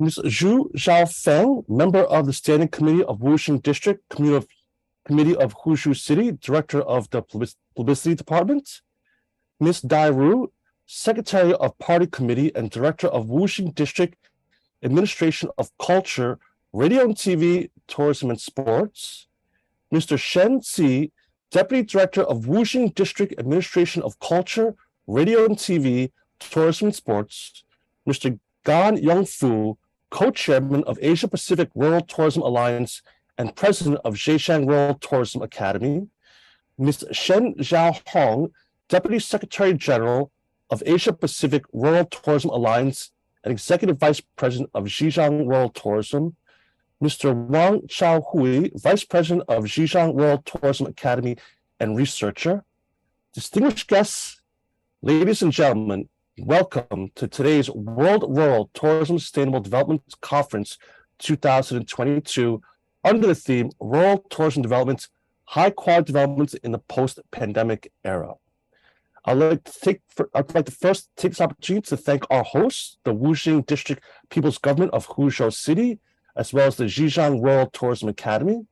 Ms. Zhu Zhaofeng, member of the Standing Committee of Wuxing District, Committee of Huzhou City, Director of the Publicity Department. Ms. Dai Ru, Secretary of Party Committee and Director of Wuxing District, Administration of Culture, Radio and TV, Tourism and Sports. Mr. Shen Ci, Deputy Director of Wuxing District, Administration of Culture, Radio and TV, Tourism and Sports. Mr. Gan Yongfu, Co-Chairman of Asia Pacific Rural Tourism Alliance and President of Zhejiang Rural Tourism Academy. Ms. Shen Xiaohong, Deputy Secretary General of Asia Pacific Rural Tourism Alliance and Executive Vice President of Zhejiang Rural Tourism. Mr. Wang Xiaohui, Vice President of Zhejiang Rural Tourism Academy and Researcher. Distinguished guests, ladies and gentlemen, welcome to today's World Rural Tourism Sustainable Development Conference 2022 under the theme Rural Tourism Development, High Quality Development in the Post-Pandemic Era. I'd like to first take this opportunity to thank our hosts, the Wuxing District People's Government of Huzhou City, as well as the Zhejiang Rural Tourism Academy.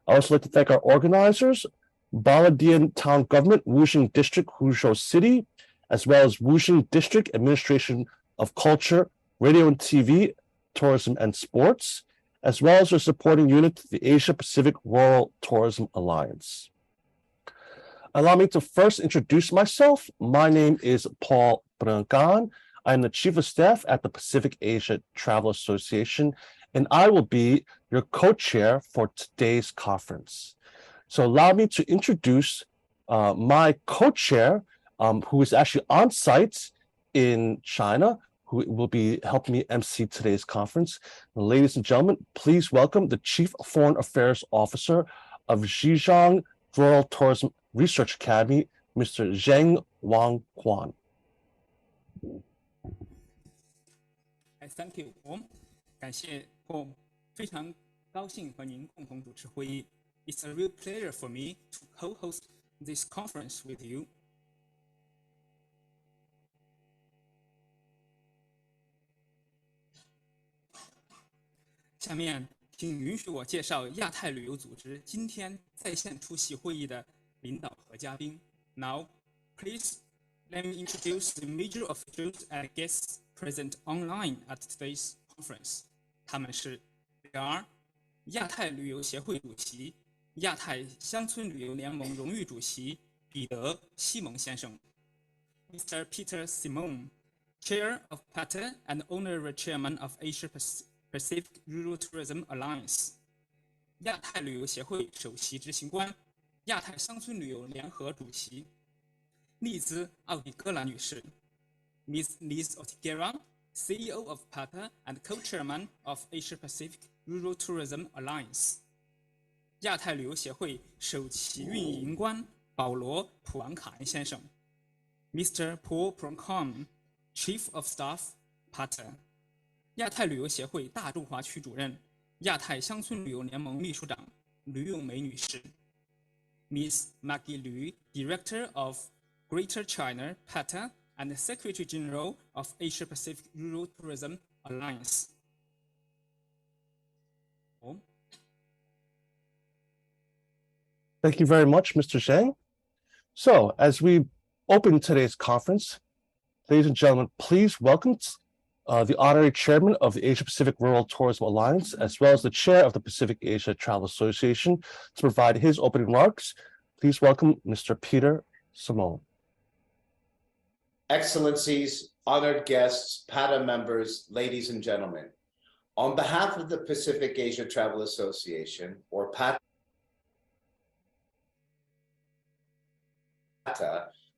I'd also like to thank our organizers, Baladian Town Government, Wuxing District, Huzhou City, as well as Wuxing District Administration of Culture, Radio and TV, Tourism and Sports, as well as their supporting unit, the Asia Pacific Rural Tourism Alliance. Allow me to first introduce myself. My name is Paul Brangan. I'm the Chief of Staff at the Pacific Asia Travel Association, and I will be your co-chair for today's conference. So allow me to introduce my co-chair, who is actually on site in China, who will be helping me MC today's conference. Ladies and gentlemen, please welcome the Chief Foreign Affairs Officer of Zhejiang Rural Tourism Research Academy, Mr. Zheng Wangquan. Thank you, Paul. 感谢 Paul， 非常高兴和您共同主持会议。It's a real pleasure for me to co-host this conference with you. 下面，请允许我介绍亚太旅游组织今天在线出席会议的领导和嘉宾。Now, please let me introduce the major officials and guests present online at today's conference. 他们是 They 亚太旅游协会主席、亚太乡村旅游联盟荣誉主席彼得·西蒙先生 ，Mr. Peter Simon, Chair of PATA and Honorary Chairman of Asia Pacific Rural Tourism Alliance. 亚太旅游协会首席执行官、亚太乡村旅游联合主席丽兹·奥蒂戈兰女士 ，Ms. Liz Otigera, CEO of PATA and Co-Chairman of Asia Pacific Rural Tourism Alliance. 亚太旅游协会首席运营官保罗·普昂卡恩先生 ，Mr. Paul Proncom, Chief of Staff, PATA. 亚太旅游协会大中华区主任、亚太乡村旅游联盟秘书长吕咏梅女士 ，Ms. Maggie Liu, Director of Greater China, PATA, and Secretary General of Asia Pacific Rural Tourism Alliance. Thank you very much, Mr. Zhang. So, as we open today's conference, ladies and gentlemen, please welcome the honorary chairman of the Asia Pacific Rural Tourism Alliance, as well as the chair of the Pacific Asia Travel Association, to provide his opening remarks. Please welcome Mr. Peter Simon. Excellencies, honored guests, PATA members, ladies and gentlemen. On behalf of the Pacific Asia Travel Association, or PATA,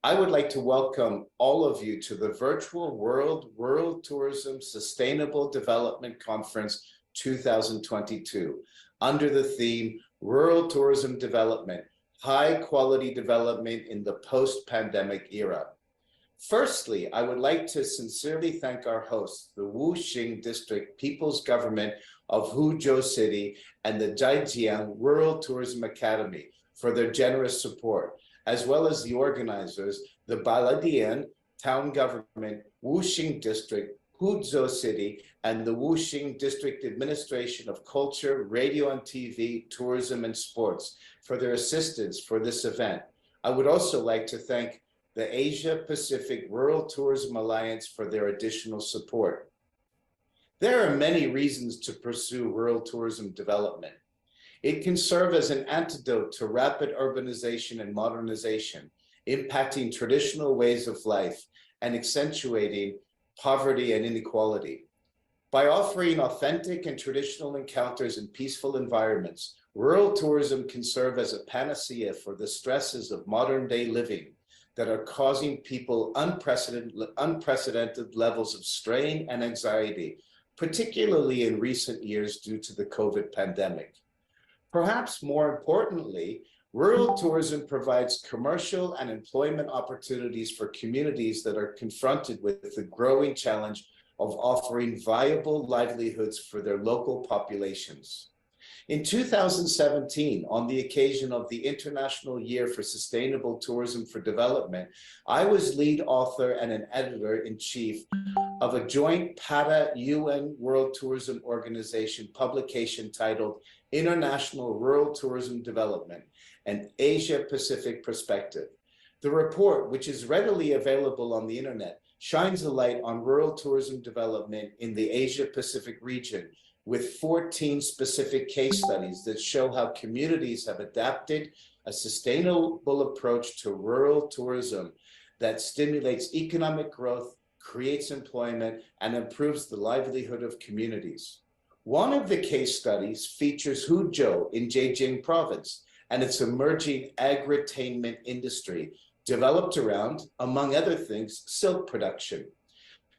I would like to welcome all of you to the virtual World Rural Tourism Sustainable Development Conference 2022 under the theme Rural Tourism Development, High Quality Development in the Post-Pandemic Era. Firstly, I would like to sincerely thank our hosts, the Wuxing District People's Government of Huzhou City and the Zhejiang Rural Tourism Academy for their generous support, as well as the organizers, the Baladian Town Government, Wuxing District, Huzhou City, and the Wuxing District Administration of Culture, Radio and TV, Tourism, and Sports for their assistance for this event. I would also like to thank the Asia Pacific Rural Tourism Alliance for their additional support. There are many reasons to pursue rural tourism development. It can serve as an antidote to rapid urbanization and modernization, impacting traditional ways of life and accentuating poverty and inequality. By offering authentic and traditional encounters in peaceful environments, rural tourism can serve as a panacea for the stresses of modern-day living that are causing people unprecedented levels of strain and anxiety, particularly in recent years due to the COVID pandemic. Perhaps more importantly, rural tourism provides commercial and employment opportunities for communities that are confronted with the growing challenge of offering viable livelihoods for their local populations. In 2017, on the occasion of the International Year for Sustainable Tourism for Development, I was lead author and an editor-in-chief of a joint PATA UN World Tourism Organization publication titled International Rural Tourism Development, an Asia-Pacific Perspective. The report, which is readily available on the internet, shines a light on rural tourism development in the Asia-Pacific region with 14 specific case studies that show how communities have adapted a sustainable approach to rural tourism that stimulates economic growth, creates employment, and improves the livelihood of communities. One of the case studies features Huzhou in Zhejiang province and its emerging agritainment industry developed around, among other things, silk production.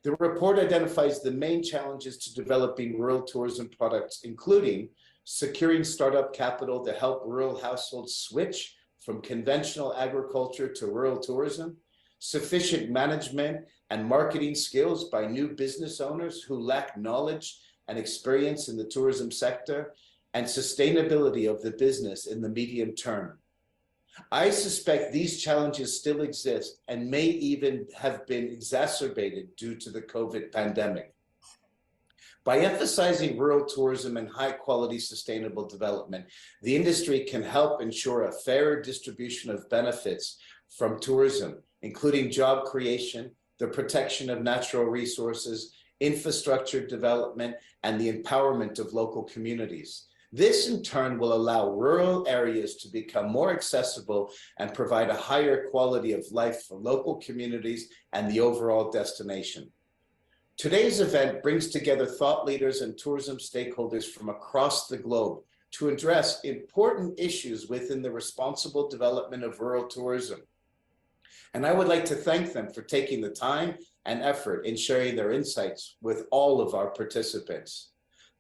The report identifies the main challenges to developing rural tourism products, including securing startup capital to help rural households switch from conventional agriculture to rural tourism, sufficient management and marketing skills by new business owners who lack knowledge and experience in the tourism sector, and sustainability of the business in the medium term. I suspect these challenges still exist and may even have been exacerbated due to the COVID pandemic. By emphasizing rural tourism and high-quality sustainable development, the industry can help ensure a fairer distribution of benefits from tourism, including job creation, the protection of natural resources, infrastructure development, and the empowerment of local communities. This, in turn, will allow rural areas to become more accessible and provide a higher quality of life for local communities and the overall destination. Today's event brings together thought leaders and tourism stakeholders from across the globe to address important issues within the responsible development of rural tourism. And I would like to thank them for taking the time and effort in sharing their insights with all of our participants.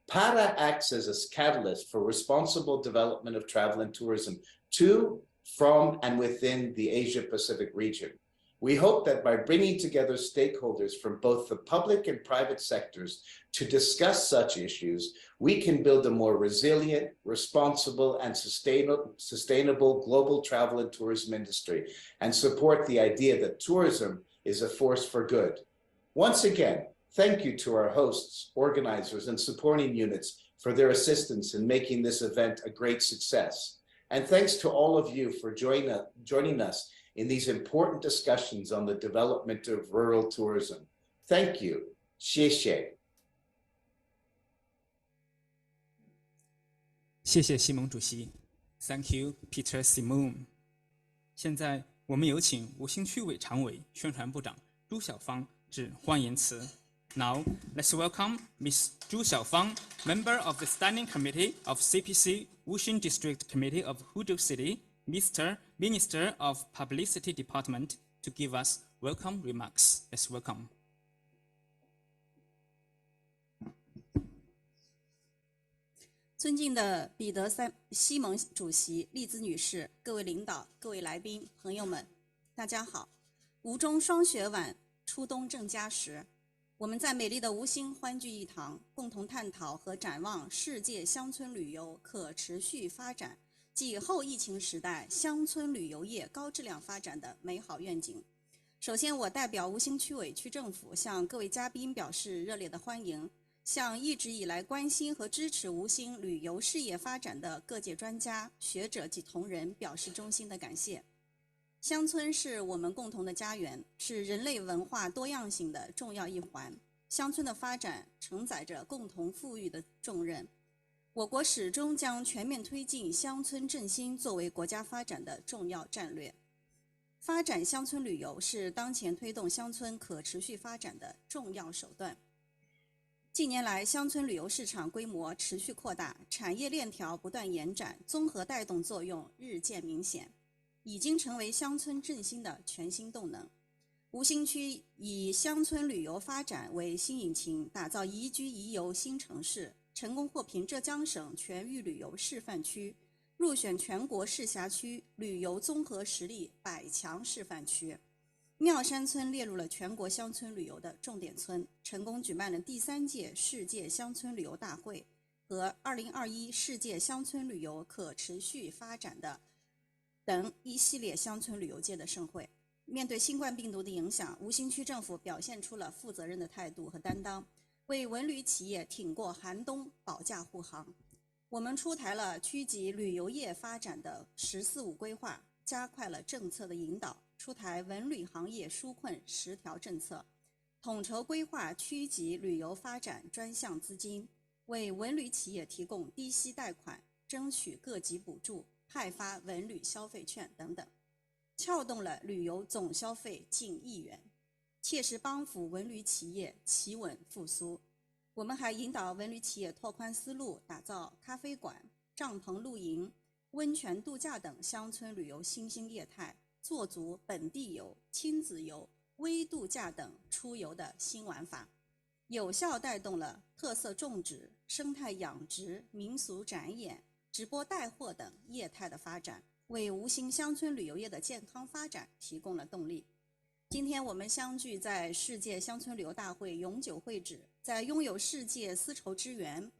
PATA acts as a catalyst for responsible development of travel and tourism to, from, and within the Asia-Pacific region. We hope that by bringing together stakeholders from both the public and private sectors to discuss such issues, we can build a more resilient, responsible, and sustainable global travel and tourism industry and support the idea that tourism is a force for good. Once again, thank you to our hosts, organizers, and supporting units for their assistance in making this event a great success. And thanks to all of you for joining us in these important discussions on the development of rural tourism. Thank you. 谢谢。谢谢西蒙主席 ，Thank you, Peter Simon。现在我们有请吴兴区委常委、宣传部长朱晓芳致欢迎词。Now, let's welcome Ms. Zhu Xiaofang, member of the Standing Committee of CPC Wuxing District Committee of Huzhou City, Mr. Minister of Publicity Department, to give us welcome remarks. Let's welcome. 尊敬的彼得西蒙主席、丽兹女士、各位领导、各位来宾、朋友们，大家好！吴中霜雪晚，初冬正佳时，我们在美丽的吴兴欢聚一堂，共同探讨和展望世界乡村旅游可持续发展及后疫情时代乡村旅游业高质量发展的美好愿景。首先，我代表吴兴区委区政府向各位嘉宾表示热烈的欢迎，向一直以来关心和支持吴兴旅游事业发展的各界专家、学者及同仁表示衷心的感谢。乡村是我们共同的家园，是人类文化多样性的重要一环。乡村的发展承载着共同富裕的重任。我国始终将全面推进乡村振兴作为国家发展的重要战略。发展乡村旅游是当前推动乡村可持续发展的重要手段。近年来，乡村旅游市场规模持续扩大，产业链条不断延展，综合带动作用日渐明显，已经成为乡村振兴的全新动能。吴兴区以乡村旅游发展为新引擎，打造宜居宜游新城市，成功获评浙江省全域旅游示范区，入选全国市辖区旅游综合实力100强示范区。妙山村列入了全国乡村旅游的重点村，成功举办了第3届世界乡村旅游大会和2021世界乡村旅游可持续发展的等一系列乡村旅游界的盛会。面对新冠病毒的影响，吴兴区政府表现出了负责任的态度和担当，为文旅企业挺过寒冬，保驾护航。我们出台了区级旅游业发展的“十四五”规划，加快了政策的引导，出台文旅行业纾困10条政策，统筹规划区级旅游发展专项资金，为文旅企业提供低息贷款，争取各级补助，派发文旅消费券等等，撬动了旅游总消费近1亿元，切实帮扶文旅企业企稳复苏。我们还引导文旅企业拓宽思路，打造咖啡馆、帐篷露营、温泉度假等乡村旅游新兴业态，做足本地游、亲子游、微度假等出游的新玩法，有效带动了特色种植、生态养殖、民俗展演、直播带货等业态的发展，为吴兴乡村旅游业的健康发展提供了动力。今天我们相聚在世界乡村旅游大会永久会址，在拥有世界丝绸之源、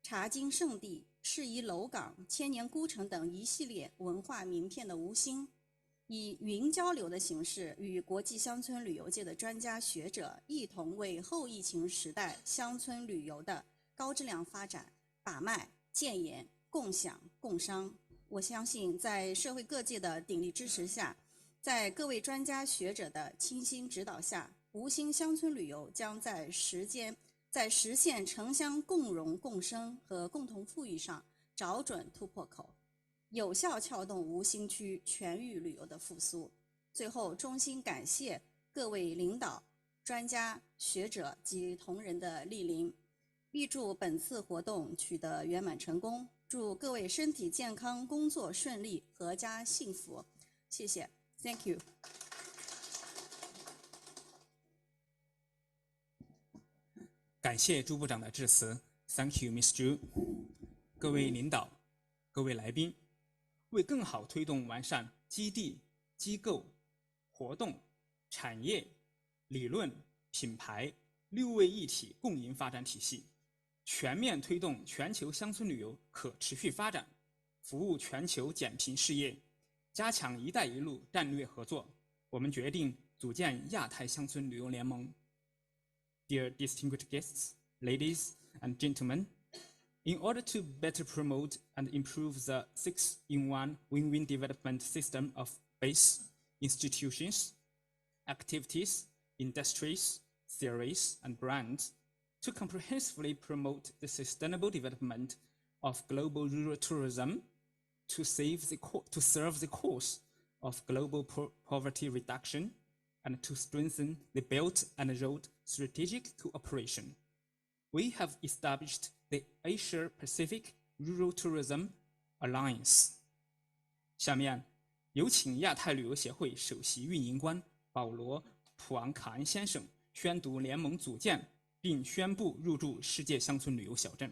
茶经圣地、适宜楼岗、千年孤城等一系列文化名片的吴兴，以云交流的形式与国际乡村旅游界的专家学者一同为后疫情时代乡村旅游的高质量发展把脉、建言、共享、共商。我相信在社会各界的鼎力支持下，在各位专家学者的倾心指导下，吴兴乡村旅游将在实现城乡共荣共生和共同富裕上找准突破口，有效撬动吴兴区全域旅游的复苏。最后，衷心感谢各位领导、专家学者及同仁的莅临，预祝本次活动取得圆满成功，祝各位身体健康，工作顺利，阖家幸福。谢谢。Thank you. 感谢朱部长的致辞 ，Thank you, Ms. Zhu。各位领导、各位来宾，为更好推动完善基地、机构、活动、产业、理论、品牌6位一体共赢发展体系，全面推动全球乡村旅游可持续发展，服务全球减贫事业，加强“一带一路”战略合作，我们决定组建亚太乡村旅游联盟。Dear distinguished guests, ladies and gentlemen, in order to better promote and improve the 6-in-1 win-win development system of base, institutions, activities, industries, theories, and brands, to comprehensively promote the sustainable development of global rural tourism, to serve the cause of global poverty reduction, and to strengthen the Belt and Road strategic cooperation. We have established the Asia-Pacific Rural Tourism Alliance. 下面有请亚太旅游协会首席运营官保罗·普昂卡恩先生宣读联盟组建并宣布入驻世界乡村旅游小镇。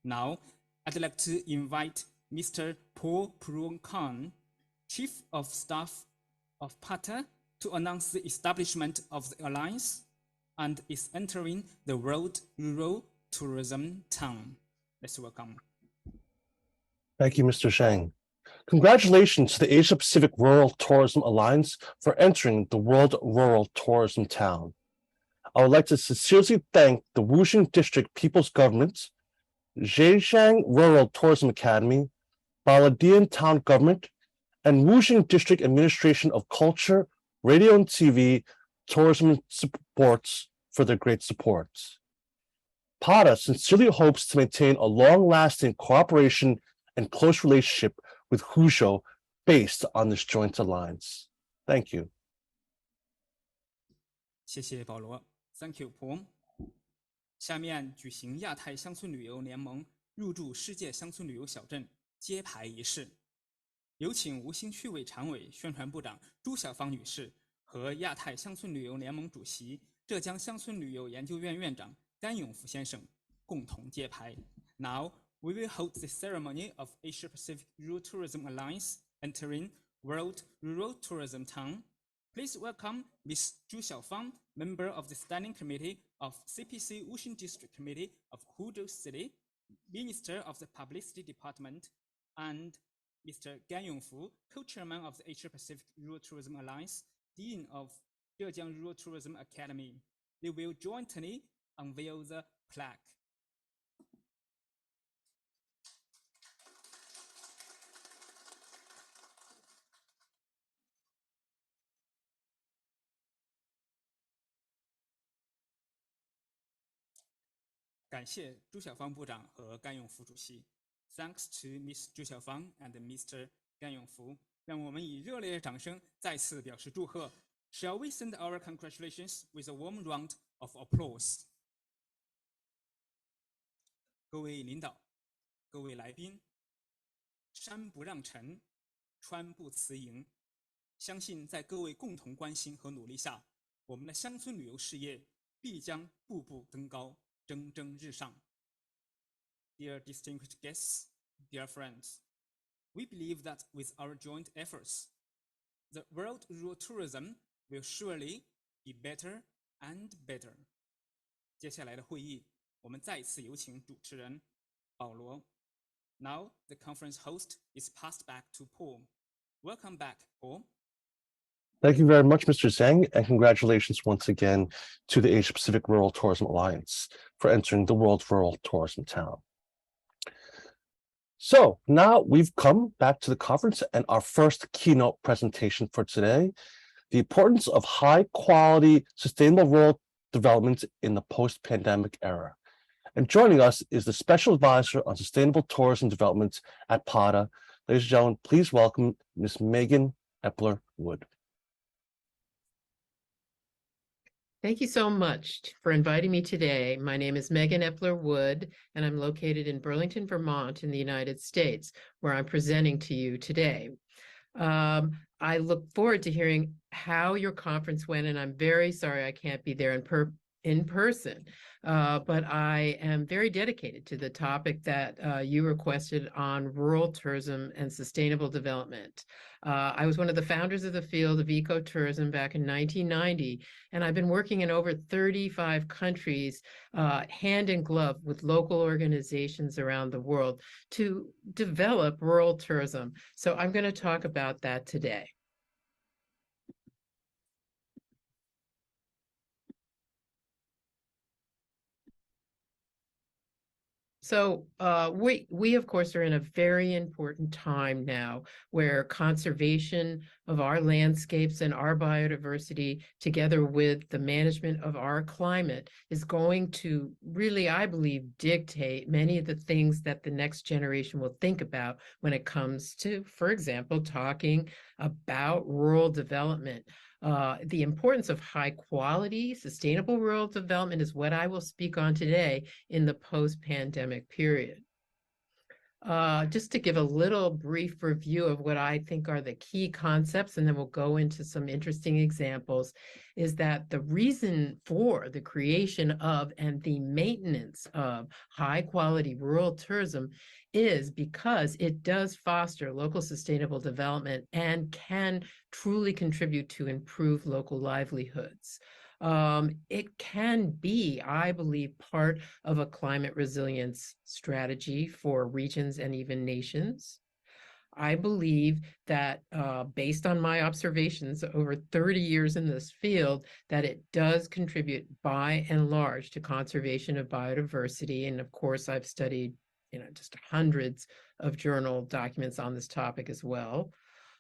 Now, I'd like to invite Mr. Paul Purung-Khan, Chief of Staff of PATA, to announce the establishment of the alliance and is entering the World Rural Tourism Town. Let's welcome. Thank you, Mr. Shang. Congratulations to the Asia Pacific Rural Tourism Alliance for entering the World Rural Tourism Town. I would like to sincerely thank the Wuxing District People's Government, Zhejiang Rural Tourism Academy, Baladian Town Government, and Wuxing District Administration of Culture, Radio and TV, Tourism Supports for their great support. PADA sincerely hopes to maintain a long-lasting cooperation and close relationship with Huzhou based on this joint alliance. Thank you. 谢谢保罗 ，Thank you, Paul。下面举行亚太乡村旅游联盟入驻世界乡村旅游小镇揭牌仪式，有请吴兴区委常委、宣传部长朱晓芳女士和亚太乡村旅游联盟主席、浙江乡村旅游研究院院长甘永福先生共同揭牌。Now we will hold the ceremony of Asia Pacific Rural Tourism Alliance entering World Rural Tourism Town. Please welcome Ms. Zhu Xiaofang, member of the Standing Committee of CPC Wuxing District Committee of Huzhou City, Minister of the Publicity Department, and Mr. Gan Yongfu, co-chairman of the Asia Pacific Rural Tourism Alliance, Dean of Zhejiang Rural Tourism Academy. They will jointly unveil the plaque. Thanks to Ms. 朱晓芳 and Mr. 甘永福，让我们以热烈的掌声再次表示祝贺。Shall we send our congratulations with a warm round of applause？ 各位领导，各位来宾，山不让尘，川不辞营。相信在各位共同关心和努力下，我们的乡村旅游事业必将步步登高，蒸蒸日上。Dear distinguished guests, dear friends, we believe that with our joint efforts, the world rural tourism will surely be better and better. 接下来的会议，我们再次有请主持人保罗。Now the conference host is passed back to Paul. Welcome back, Paul. Thank you very much, Mr. Zhang, and congratulations once again to the Asia Pacific Rural Tourism Alliance for entering the World Rural Tourism Town. So now we've come back to the conference and our first keynote presentation for today, the importance of high quality, sustainable rural development in the post-pandemic era. And joining us is the Special Advisor on Sustainable Tourism Development at PADA. Ladies and gentlemen, please welcome Ms. Megan Epler-Wood. Thank you so much for inviting me today. My name is Megan Epler-Wood, and I'm located in Burlington, Vermont in the United States, where I'm presenting to you today. I look forward to hearing how your conference went, and I'm very sorry I can't be there in person, but I am very dedicated to the topic that you requested on rural tourism and sustainable development. I was one of the founders of the field of ecotourism back in 1990, and I've been working in over 35 countries, hand in glove with local organizations around the world to develop rural tourism. So I'm going to talk about that today. So we of course are in a very important time now where conservation of our landscapes and our biodiversity together with the management of our climate is going to really, I believe, dictate many of the things that the next generation will think about when it comes to, for example, talking about rural development. The importance of high quality, sustainable rural development is what I will speak on today in the post-pandemic period. Just to give a little brief review of what I think are the key concepts, and then we'll go into some interesting examples, is that the reason for the creation of and the maintenance of high quality rural tourism is because it does foster local sustainable development and can truly contribute to improve local livelihoods. It can be, I believe, part of a climate resilience strategy for regions and even nations. I believe that based on my observations over 30 years in this field, that it does contribute by and large to conservation of biodiversity. And of course, I've studied, just hundreds of journal documents on this topic as well.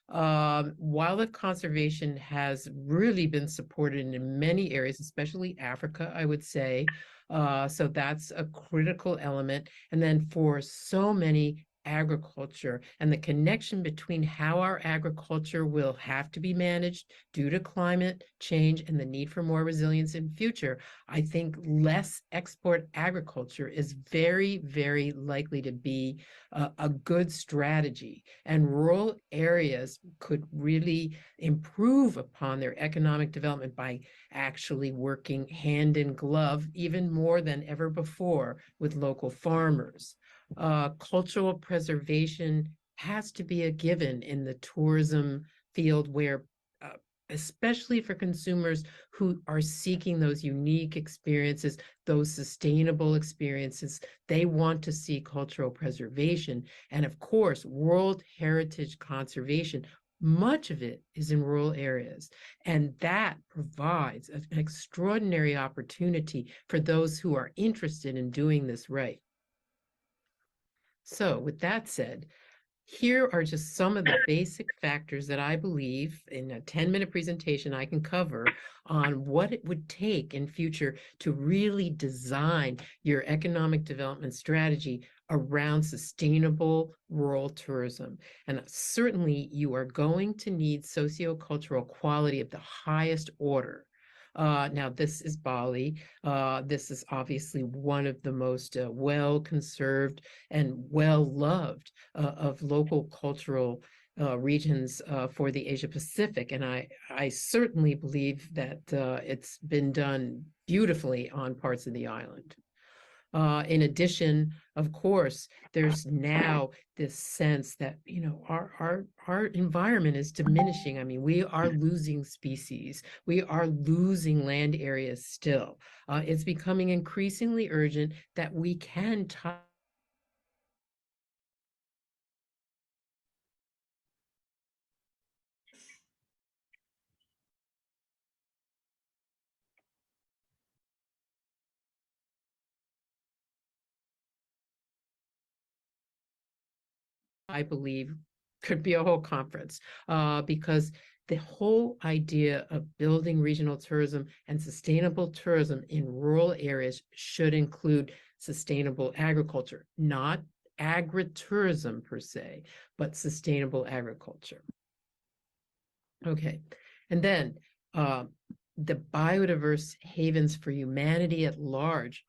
Wildlife conservation has really been supported in many areas, especially Africa, I would say. So that's a critical element. And then for so many, agriculture and the connection between how our agriculture will have to be managed due to climate change and the need for more resilience in future, I think less export agriculture is very, very likely to be a good strategy. And rural areas could really improve upon their economic development by actually working hand in glove, even more than ever before, with local farmers. Cultural preservation has to be a given in the tourism field, where especially for consumers who are seeking those unique experiences, those sustainable experiences, they want to see cultural preservation. And of course, World Heritage conservation, much of it is in rural areas, and that provides an extraordinary opportunity for those who are interested in doing this right. So with that said, here are just some of the basic factors that I believe in a 10-minute presentation I can cover on what it would take in future to really design your economic development strategy around sustainable rural tourism. And certainly you are going to need sociocultural quality of the highest order. Now, this is Bali. This is obviously one of the most well-conserved and well-loved of local cultural regions for the Asia Pacific. And I certainly believe that it's been done beautifully on parts of the island. In addition, of course, there's now this sense that, our environment is diminishing. I mean, we are losing species. We are losing land areas still. It's becoming increasingly urgent that we can I believe could be a whole conference, because the whole idea of building regional tourism and sustainable tourism in rural areas should include sustainable agriculture, not agritourism per se, but sustainable agriculture. Okay, and then the biodiverse havens for humanity at large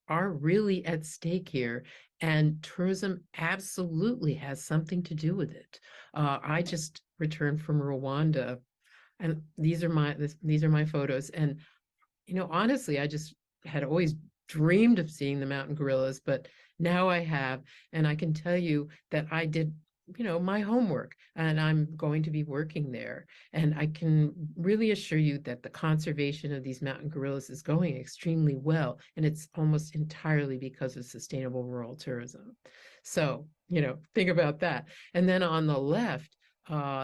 are really at stake here, and tourism absolutely has something to do with it. I just returned from Rwanda, and these are my photos. And honestly, I just had always dreamed of seeing the mountain gorillas, but now I have, and I can tell you that I did my homework, and I'm going to be working there. And I can really assure you that the conservation of these mountain gorillas is going extremely well, and it's almost entirely because of sustainable rural tourism. So, think about that. And then on the left,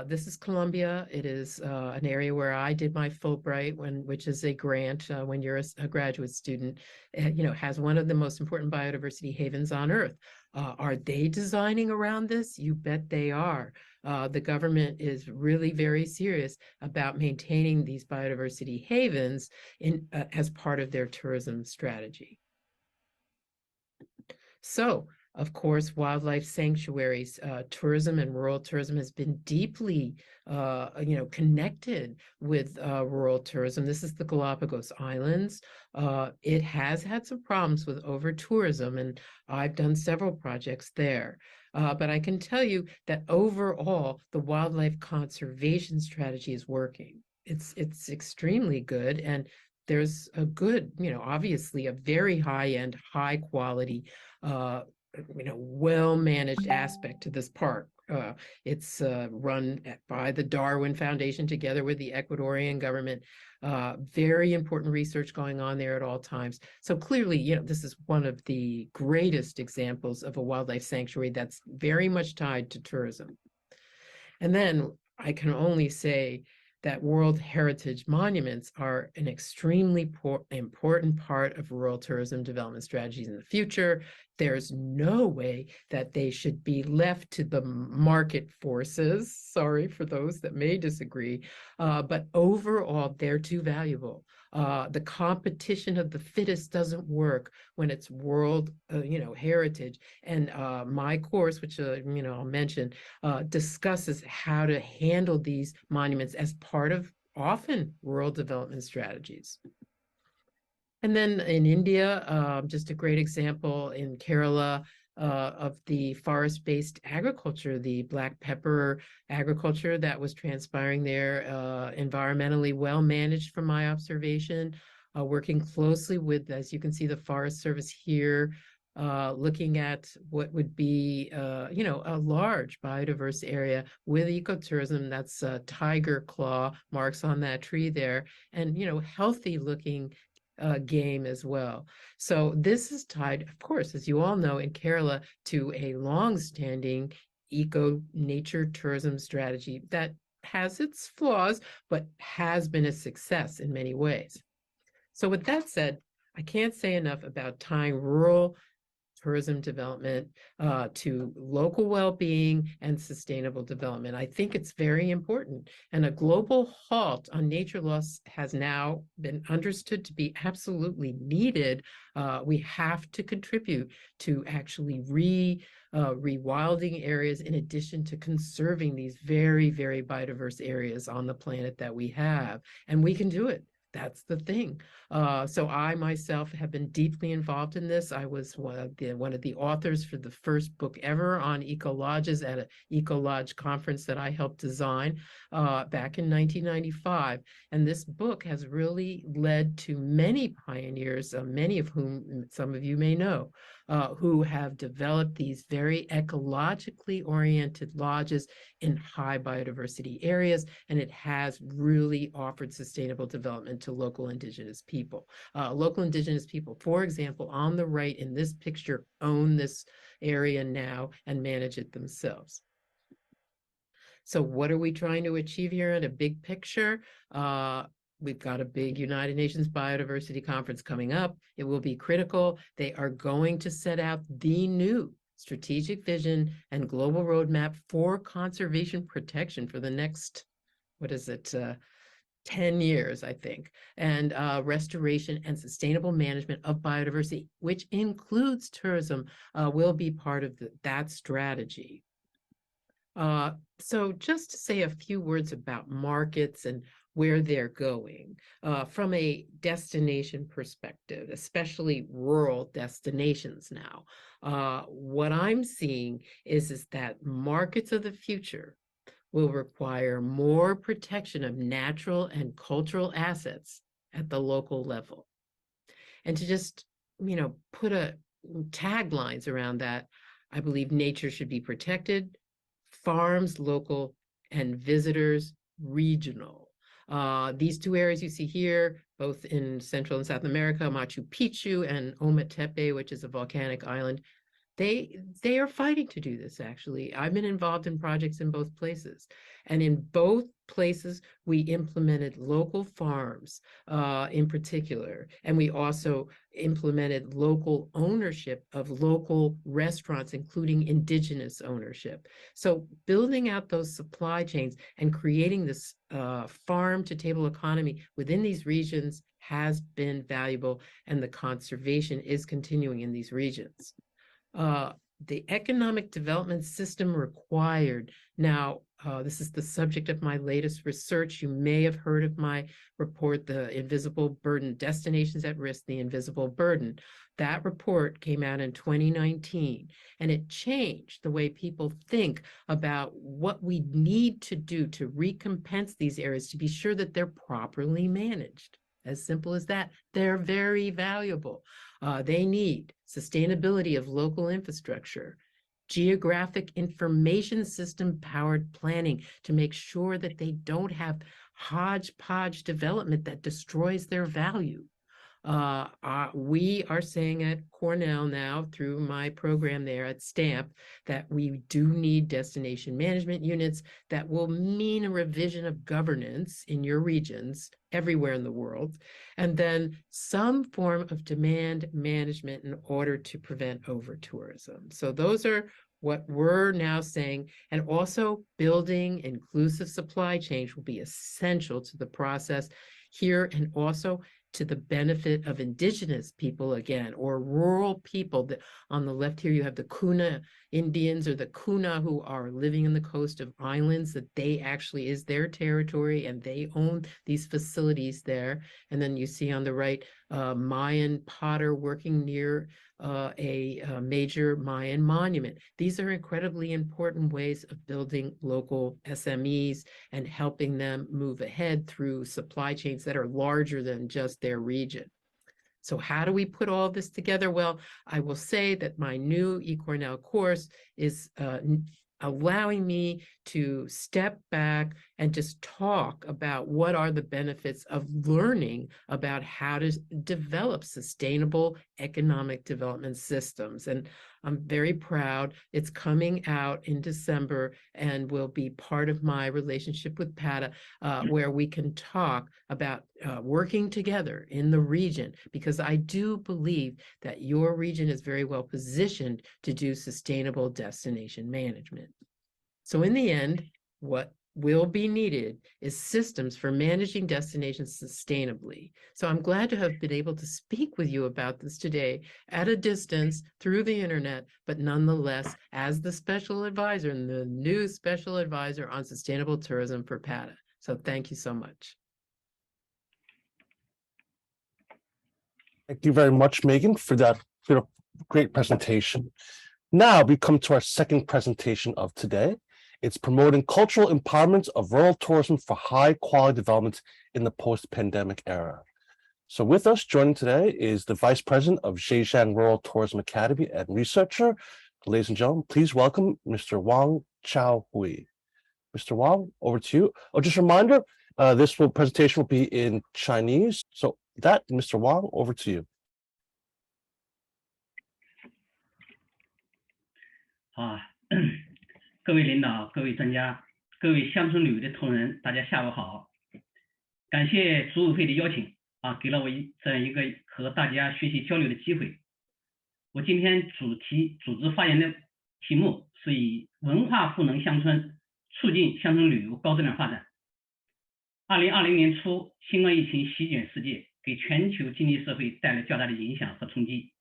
this is Colombia. It is an area where I did my Fulbright, which is a grant when you're a graduate student, has one of the most important biodiversity havens on Earth. Are they designing around this? You bet they are. The government is really very serious about maintaining these biodiversity havens as part of their tourism strategy. So, of course, wildlife sanctuaries, tourism and rural tourism has been deeply, connected with rural tourism. This is the Galapagos Islands. It has had some problems with over-tourism, and I've done several projects there. But I can tell you that overall, the wildlife conservation strategy is working. It's extremely good, and there's a good, obviously a very high-end, high-quality, well-managed aspect to this park. It's run by the Darwin Foundation together with the Ecuadorian government. Very important research going on there at all times. So clearly, this is one of the greatest examples of a wildlife sanctuary that's very much tied to tourism. And then I can only say that World Heritage Monuments are an extremely important part of rural tourism development strategies in the future. There's no way that they should be left to the market forces. Sorry for those that may disagree, but overall, they're too valuable. The competition of the fittest doesn't work when it's world, heritage. And my course, which I'll mention, discusses how to handle these monuments as part of often rural development strategies. And then in India, just a great example in Kerala of the forest-based agriculture, the black pepper agriculture that was transpiring there, environmentally well managed from my observation, working closely with, as you can see, the Forest Service here, looking at what would be, a large biodiverse area with ecotourism. That's tiger claw marks on that tree there, and, healthy looking game as well. So this is tied, of course, as you all know, in Kerala to a long-standing eco-nature tourism strategy that has its flaws, but has been a success in many ways. So with that said, I can't say enough about tying rural tourism development to local well-being and sustainable development. I think it's very important. And a global halt on nature loss has now been understood to be absolutely needed. We have to contribute to actually rewilding areas in addition to conserving these very, very biodiverse areas on the planet that we have. And we can do it. That's the thing. So I myself have been deeply involved in this. I was one of the authors for the first book ever on eco lodges at an eco lodge conference that I helped design back in 1995. And this book has really led to many pioneers, many of whom some of you may know, who have developed these very ecologically oriented lodges in high biodiversity areas, and it has really offered sustainable development to local indigenous people. Local indigenous people, for example, on the right in this picture, own this area now and manage it themselves. So what are we trying to achieve here in a big picture? We've got a big United Nations Biodiversity Conference coming up. It will be critical. They are going to set out the new strategic vision and global roadmap for conservation protection for the next, 10 years, I think, and restoration and sustainable management of biodiversity, which includes tourism, will be part of that strategy. So just to say a few words about markets and where they're going from a destination perspective, especially rural destinations now. What I'm seeing is that markets of the future will require more protection of natural and cultural assets at the local level. And to just, put taglines around that, I believe nature should be protected, farms local, and visitors regional. These two areas you see here, both in Central and South America, Machu Picchu and Ometepe, which is a volcanic island, they are fighting to do this, actually. I've been involved in projects in both places. And in both places, we implemented local farms in particular. And we also implemented local ownership of local restaurants, including indigenous ownership. So building out those supply chains and creating this farm to table economy within these regions has been valuable, and the conservation is continuing in these regions. The economic development system required. Now, this is the subject of my latest research. You may have heard of my report, The Invisible Burden, Destinations at Risk, The Invisible Burden. That report came out in 2019, and it changed the way people think about what we need to do to recompense these areas to be sure that they're properly managed. As simple as that. They're very valuable. They need sustainability of local infrastructure, geographic information system powered planning to make sure that they don't have hodgepodge development that destroys their value. We are saying at Cornell now, through my program there at STAMP, that we do need destination management units that will mean a revision of governance in your regions everywhere in the world, and then some form of demand management in order to prevent over-tourism. So those are what we're now saying, and also building inclusive supply chains will be essential to the process here, and also to the benefit of indigenous people again, or rural people. That on the left here, you have the Kuna Indians or the Kuna who are living in the coast of islands, that they actually is their territory and they own these facilities there. And then you see on the right, Mayan potter working near a major Mayan monument. These are incredibly important ways of building local SMEs and helping them move ahead through supply chains that are larger than just their region. So how do we put all this together? Well, I will say that my new eCornell course is allowing me to step back and just talk about what are the benefits of learning about how to develop sustainable economic development systems. And I'm very proud. It's coming out in December and will be part of my relationship with PATA, where we can talk about working together in the region, because I do believe that your region is very well positioned to do sustainable destination management. So in the end, what will be needed is systems for managing destinations sustainably. So I'm glad to have been able to speak with you about this today at a distance through the internet, but nonetheless, as the special advisor and the new special advisor on sustainable tourism for PATA. So thank you so much. Thank you very much, Megan, for that great presentation. Now we come to our second presentation of today. It's promoting cultural empowerment of rural tourism for high quality development in the post-pandemic era. So with us joining today is the Vice President of Zhejiang Rural Tourism Academy and researcher. Ladies and gentlemen, please welcome Mr. Wang Chaohui. Mr. Wang, over to you. Oh, just a reminder, this presentation will be in Chinese. So that, Mr. Wang, over to you. 各位领导、各位专家、各位乡村旅游的同仁，大家下午好！感谢组委会的邀请给了我这样一个和大家学习交流的机会。我今天组织发言的题目是以文化赋能乡村，促进乡村旅游高质量发展。2020年初，新冠疫情席卷世界，给全球经济社会带来较大的影响和冲击。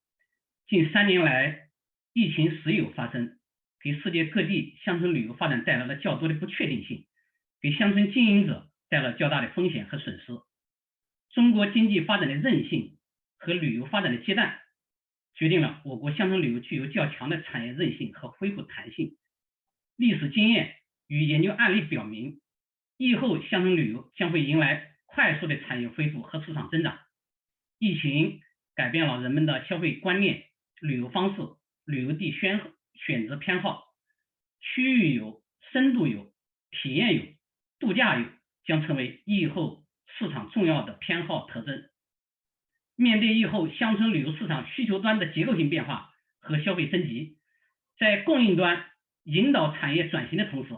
近3年来，疫情时有发生，给世界各地乡村旅游发展带来了较多的不确定性，给乡村经营者带来较大的风险和损失。中国经济发展的韧性和旅游发展的接档，决定了我国乡村旅游具有较强的产业韧性和恢复弹性。历史经验与研究案例表明，疫后乡村旅游将会迎来快速的产业恢复和市场增长。疫情改变了人们的消费观念、旅游方式、旅游地选择偏好，区域游、深度游、体验游、度假游将成为疫后市场重要的偏好特征。面对疫后乡村旅游市场需求端的结构性变化和消费升级，在供应端引导产业转型的同时，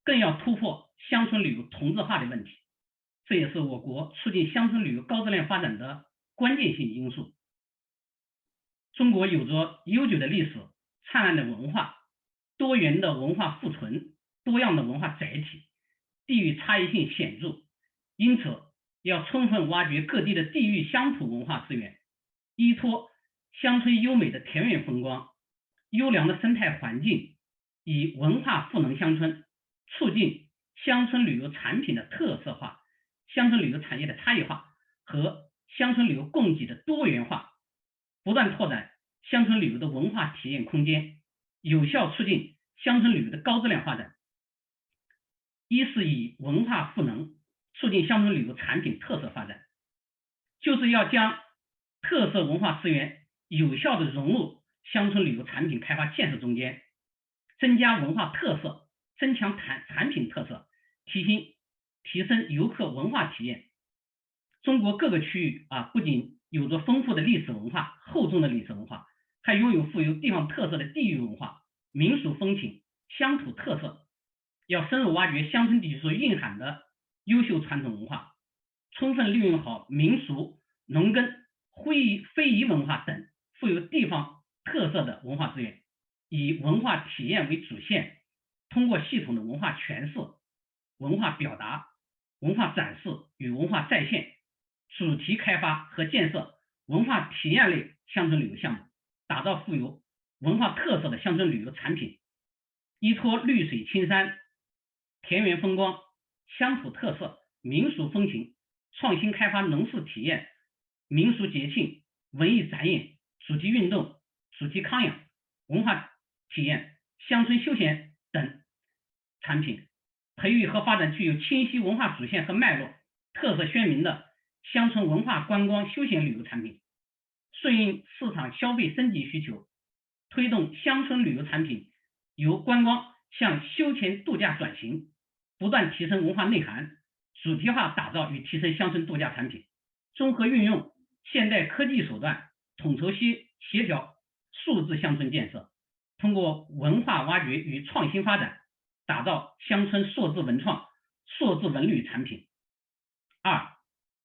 更要突破乡村旅游同质化的问题，这也是我国促进乡村旅游高质量发展的关键性因素。中国有着悠久的历史、灿烂的文化、多元的文化富存、多样的文化载体，地域差异性显著，因此要充分挖掘各地的地域乡土文化资源，依托乡村优美的田园风光、优良的生态环境，以文化赋能乡村，促进乡村旅游产品的特色化、乡村旅游产业的差异化和乡村旅游供给的多元化，不断拓展乡村旅游的文化体验空间，有效促进乡村旅游的高质量发展。一是以文化赋能，促进乡村旅游产品特色发展，就是要将特色文化资源有效地融入乡村旅游产品开发建设中间，增加文化特色，增强产品特色，提升游客文化体验。中国各个区域不仅有着丰富的历史文化、厚重的历史文化，还拥有富有地方特色的地域文化、民俗风情、乡土特色。要深入挖掘乡村地区所蕴含的优秀传统文化，充分利用好民俗、农耕、非遗文化等富有地方特色的文化资源，以文化体验为主线，通过系统的文化诠释、文化表达、文化展示与文化再现，主题开发和建设文化体验类乡村旅游项目，打造富有文化特色的乡村旅游产品，依托绿水青山、田园风光、乡土特色、民俗风情，创新开发农事体验、民俗节庆、文艺展演、主题运动、主题康养、文化体验、乡村休闲等产品，培育和发展具有清晰文化主线和脉络、特色鲜明的乡村文化观光休闲旅游产品，顺应市场消费升级需求，推动乡村旅游产品由观光向休闲度假转型，不断提升文化内涵，主题化打造与提升乡村度假产品，综合运用现代科技手段，统筹协调数字乡村建设，通过文化挖掘与创新发展，打造乡村数字文创、数字文旅产品。二、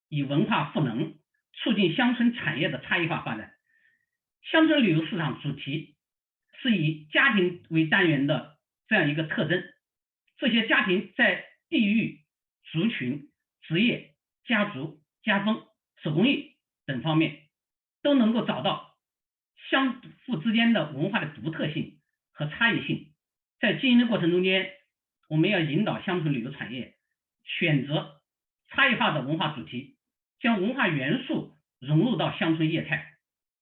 以文化赋能，促进乡村产业的差异化发展。乡村旅游市场主题是以家庭为单元的这样一个特征，这些家庭在地域、族群、职业、家族、家风、手工艺等方面都能够找到相互之间的文化的独特性和差异性。在经营的过程中间，我们要引导乡村旅游产业选择差异化的文化主题，将文化元素融入到乡村业态，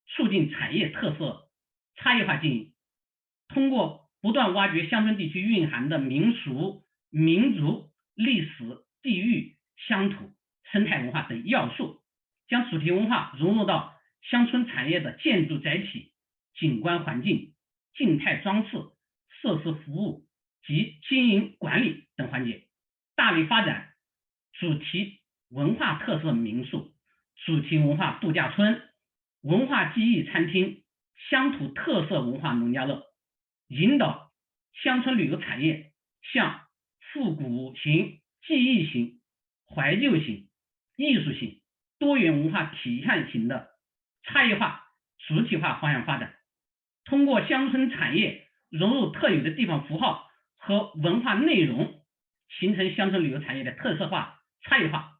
促进产业特色差异化经营。通过不断挖掘乡村地区蕴含的民俗、民族、历史、地域、乡土、生态文化等要素，将主题文化融入到乡村产业的建筑载体、景观环境、静态装饰、设施服务及经营管理等环节，大力发展主题文化特色民宿、主题文化度假村、文化记忆餐厅、乡土特色文化农家乐，引导乡村旅游产业向复古型、记忆型、怀旧型、艺术型、多元文化体验型的差异化、主体化方向发展，通过乡村产业融入特有的地方符号和文化内容，形成乡村旅游产业的特色化、差异化，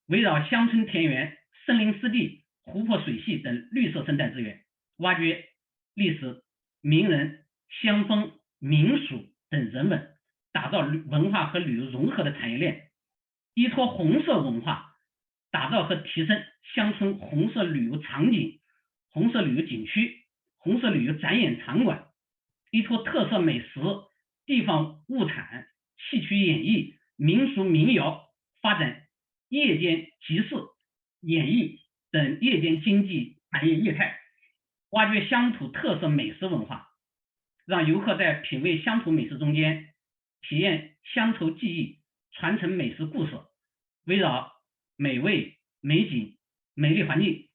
围绕乡村田园、森林湿地、湖泊水系等绿色生态资源，挖掘历史、名人、乡风、民俗等人文，打造文化和旅游融合的产业链，依托红色文化，打造和提升乡村红色旅游场景、红色旅游景区、红色旅游展演场馆，依托特色美食、地方物产、戏曲演绎、民俗民谣，发展夜间集市、演艺等夜间经济产业业态，挖掘乡土特色美食文化，让游客在品味乡土美食中间体验乡愁记忆，传承美食故事，围绕美味、美景、美丽环境、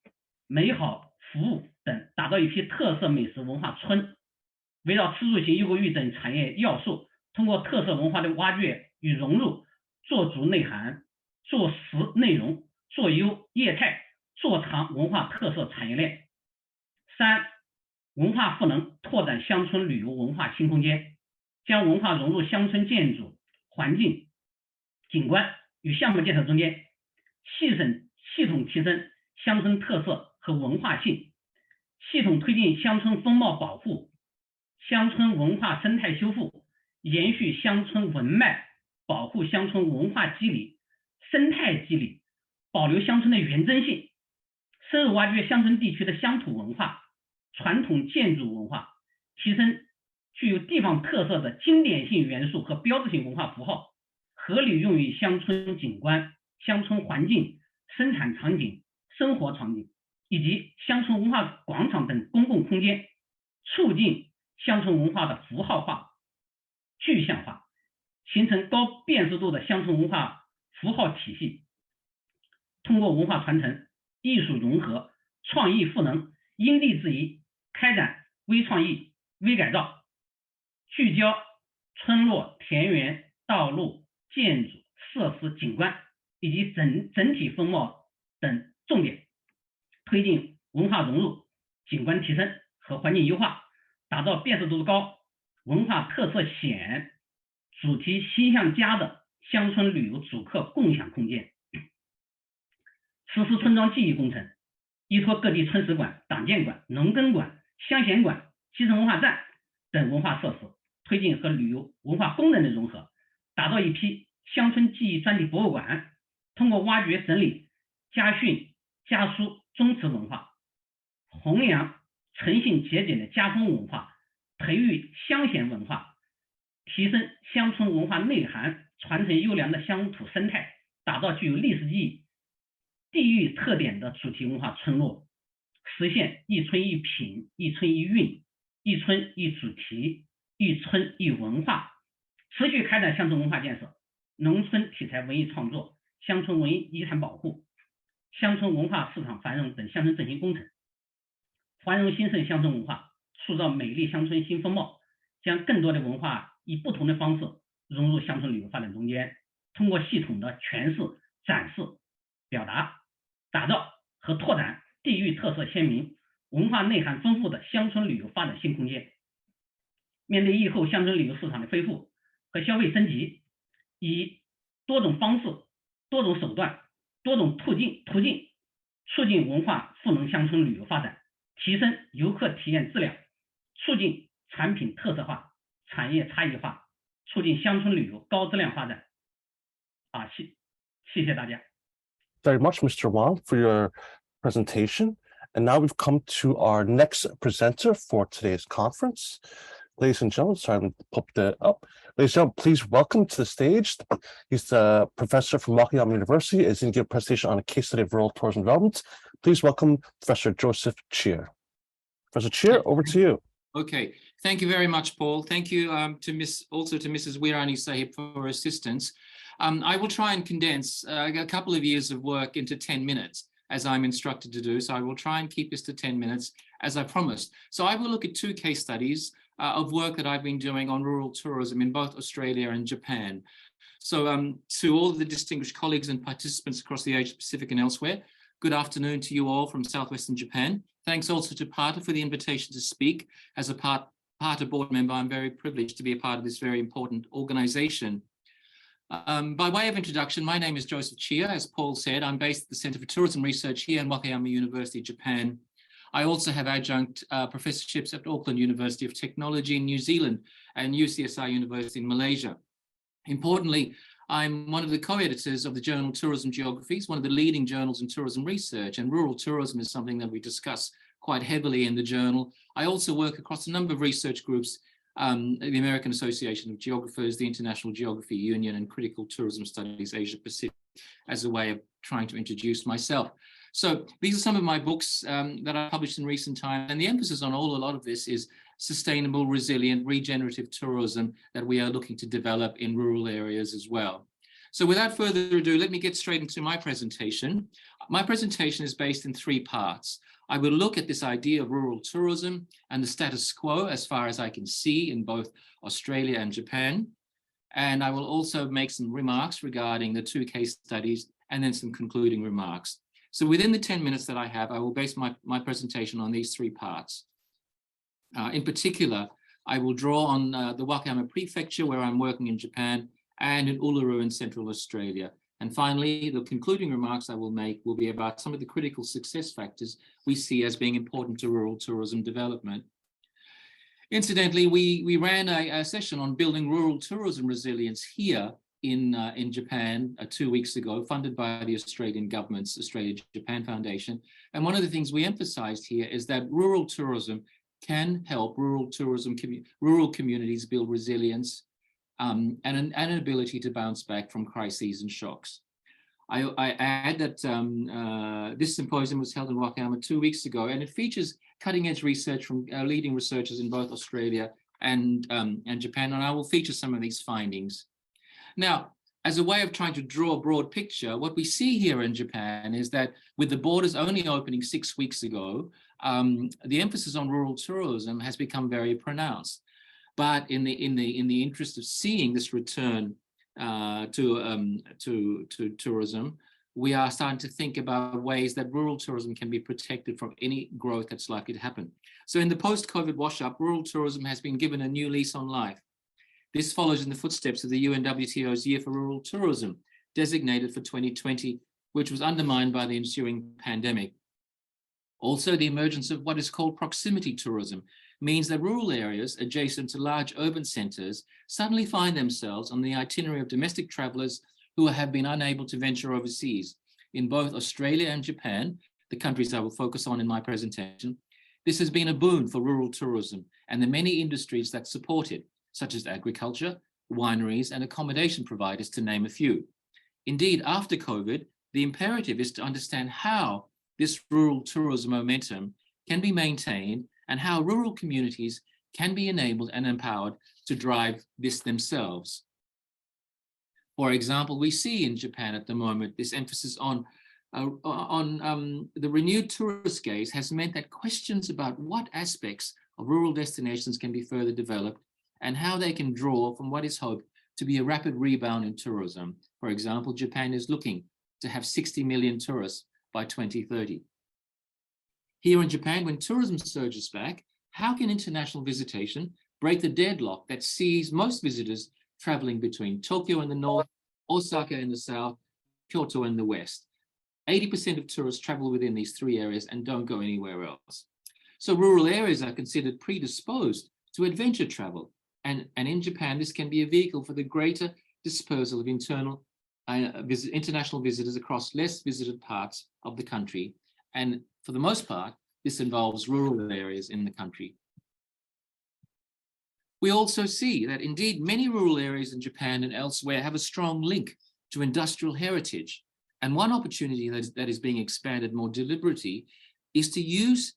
美好服务等，打造一批特色美食文化村，围绕吃住行优购育等产业要素，通过特色文化的挖掘与融入，做足内涵，做实内容，做优业态，做长文化特色产业链。三、文化赋能，拓展乡村旅游文化新空间，将文化融入乡村建筑、环境、景观与项目建设中间，系统提升乡村特色和文化性，系统推进乡村风貌保护、乡村文化生态修复，延续乡村文脉，保护乡村文化肌理、生态肌理，保留乡村的原真性，深入挖掘乡村地区的乡土文化、传统建筑文化，提升具有地方特色的经典性元素和标志性文化符号，合理用于乡村景观、乡村环境、生产场景、生活场景以及乡村文化广场等公共空间，促进乡村文化的符号化、具象化，形成高辨识度的乡村文化符号体系。通过文化传承、艺术融合、创意赋能，因地制宜，开展微创意、微改造，聚焦村落、田园、道路、建筑、设施景观以及整体风貌等重点，推进文化融入、景观提升和环境优化，打造辨识度高、文化特色显、主题形象佳的乡村旅游主客共享空间。实施村庄记忆工程，依托各地村史馆、党建馆、农耕馆、乡贤馆、基层文化站等文化设施，推进和旅游文化功能的融合，打造一批乡村记忆专题博物馆，通过挖掘整理家训、家书、宗祠文化，弘扬诚信节俭的家风文化，培育乡贤文化，提升乡村文化内涵，传承优良的乡土生态，打造具有历史意义、地域特点的主题文化村落，实现一村一品、一村一韵、一村一主题、一村一文化，持续开展乡村文化建设、农村题材文艺创作、乡村文艺遗产保护、乡村文化市场繁荣等乡村振兴工程，繁荣兴盛乡村文化，塑造美丽乡村新风貌，将更多的文化以不同的方式融入乡村旅游发展中间，通过系统的诠释、展示、表达，打造和拓展地域特色鲜明、文化内涵丰富的乡村旅游发展新空间。面对疫后乡村旅游市场的恢复和消费升级，以多种方式、多种手段、多种途径促进文化赋能乡村旅游发展，提升游客体验质量，促进产品特色化、产业差异化，促进乡村旅游高质量发展。谢谢大家。Very much, Mr. Wang, for your presentation. And now we've come to our next presenter for today's conference. Ladies and gentlemen, sorry, I'm pop that up. Ladies and gentlemen, please welcome to the stage. He's the professor from Wakayama University. Is going to give a presentation on a case study of rural tourism development. Please welcome Professor Joseph Cheer. Professor Cheer, over to you. Okay, thank you very much, Paul. Thank you to Mrs. Wirani Sahib for her assistance. I will try and condense a couple of years of work into 10 minutes, as I'm instructed to do. So I will try and keep this to 10 minutes, as I promised. So I will look at two case studies of work that I've been doing on rural tourism in both Australia and Japan. So to all of the distinguished colleagues and participants across the Asia Pacific and elsewhere, good afternoon to you all from Southwestern Japan. Thanks also to PARTA for the invitation to speak. As a PARTA board member, I'm very privileged to be a part of this very important organization. By way of introduction, my name is Joseph Cheer. As Paul said, I'm based at the Center for Tourism Research here in Wakayama University, Japan. I also have adjunct professorships at Auckland University of Technology in New Zealand and UCSI University in Malaysia. Importantly, I'm one of the co-editors of the journal Tourism Geographies, one of the leading journals in tourism research, and rural tourism is something that we discuss quite heavily in the journal. I also work across a number of research groups, the American Association of Geographers, the International Geography Union, and Critical Tourism Studies Asia Pacific, as a way of trying to introduce myself. So these are some of my books that I published in recent time, and the emphasis on a lot of this is sustainable, resilient, regenerative tourism that we are looking to develop in rural areas as well. So without further ado, let me get straight into my presentation. My presentation is based in three parts. I will look at this idea of rural tourism and the status quo as far as I can see in both Australia and Japan. And I will also make some remarks regarding the two case studies and then some concluding remarks. So within the 10 minutes that I have, I will base my presentation on these three parts. In particular, I will draw on the Wakayama Prefecture, where I'm working in Japan, and in Uluru in Central Australia. And finally, the concluding remarks I will make will be about some of the critical success factors we see as being important to rural tourism development. Incidentally, we ran a session on building rural tourism resilience here in Japan 2 weeks ago, funded by the Australian government's Australia-Japan Foundation. And one of the things we emphasized here is that rural tourism can help rural communities build resilience and an ability to bounce back from crises and shocks. I add that this symposium was held in Wakayama 2 weeks ago, and it features cutting-edge research from leading researchers in both Australia and Japan, and I will feature some of these findings. Now, As a way of trying to draw a broad picture, what we see here in Japan is that with the borders only opening 6 weeks ago, the emphasis on rural tourism has become very pronounced. But in the interest of seeing this return to tourism, we are starting to think about ways that rural tourism can be protected from any growth that's likely to happen. So in the post-COVID wash-up, rural tourism has been given a new lease on life. This follows in the footsteps of the UNWTO's Year for Rural Tourism, designated for 2020, which was undermined by the ensuing pandemic. Also, the emergence of what is called proximity tourism means that rural areas adjacent to large urban centers suddenly find themselves on the itinerary of domestic travelers who have been unable to venture overseas. In both Australia and Japan, the countries I will focus on in my presentation, this has been a boon for rural tourism and the many industries that support it, such as agriculture, wineries, and accommodation providers, to name a few. Indeed, after COVID, the imperative is to understand how this rural tourism momentum can be maintained and how rural communities can be enabled and empowered to drive this themselves. For example, we see in Japan at the moment this emphasis on the renewed tourist gaze has meant that questions about what aspects of rural destinations can be further developed and how they can draw from what is hoped to be a rapid rebound in tourism. For example, Japan is looking to have 60 million tourists by 2030. Here in Japan, when tourism surges back, how can international visitation break the deadlock that sees most visitors traveling between Tokyo in the north, Osaka in the south, Kyoto in the west? 80% of tourists travel within these three areas and don't go anywhere else. So rural areas are considered predisposed to adventure travel. And in Japan, this can be a vehicle for the greater dispersal of international visitors across less visited parts of the country. And for the most part, this involves rural areas in the country. We also see that indeed many rural areas in Japan and elsewhere have a strong link to industrial heritage. And one opportunity that is being expanded more deliberately is to use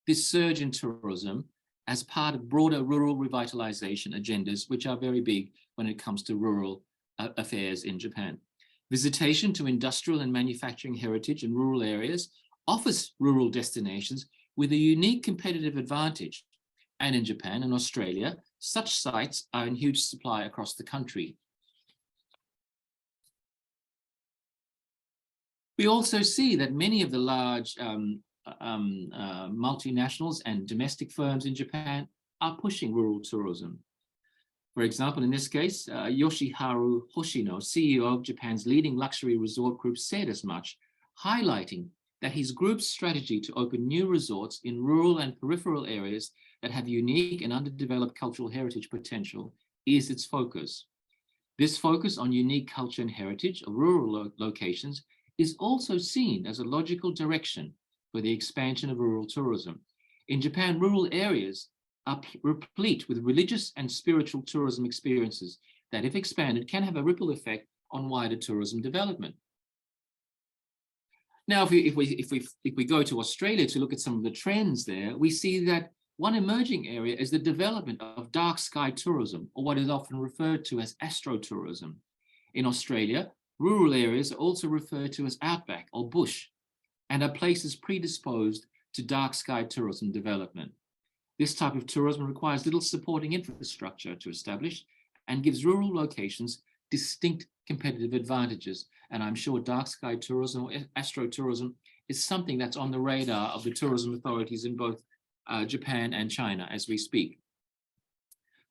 this surge in tourism as part of broader rural revitalization agendas, which are very big when it comes to rural affairs in Japan. Visitation to industrial and manufacturing heritage in rural areas offers rural destinations with a unique competitive advantage. And in Japan and Australia, such sites are in huge supply across the country. We also see that many of the large multinationals and domestic firms in Japan are pushing rural tourism. For example, in this case, Yoshiharu Hoshino, CEO of Japan's leading luxury resort group, said as much, highlighting that his group's strategy to open new resorts in rural and peripheral areas that have unique and underdeveloped cultural heritage potential is its focus. This focus on unique culture and heritage of rural locations is also seen as a logical direction for the expansion of rural tourism. In Japan, rural areas are replete with religious and spiritual tourism experiences that, if expanded, can have a ripple effect on wider tourism development. Now, if we go to Australia to look at some of the trends there, we see that one emerging area is the development of dark sky tourism, or what is often referred to as astrotourism. In Australia, rural areas are also referred to as outback or bush, and are places predisposed to dark sky tourism development. This type of tourism requires little supporting infrastructure to establish and gives rural locations distinct competitive advantages. And I'm sure dark sky tourism or astrotourism is something that's on the radar of the tourism authorities in both Japan and China as we speak.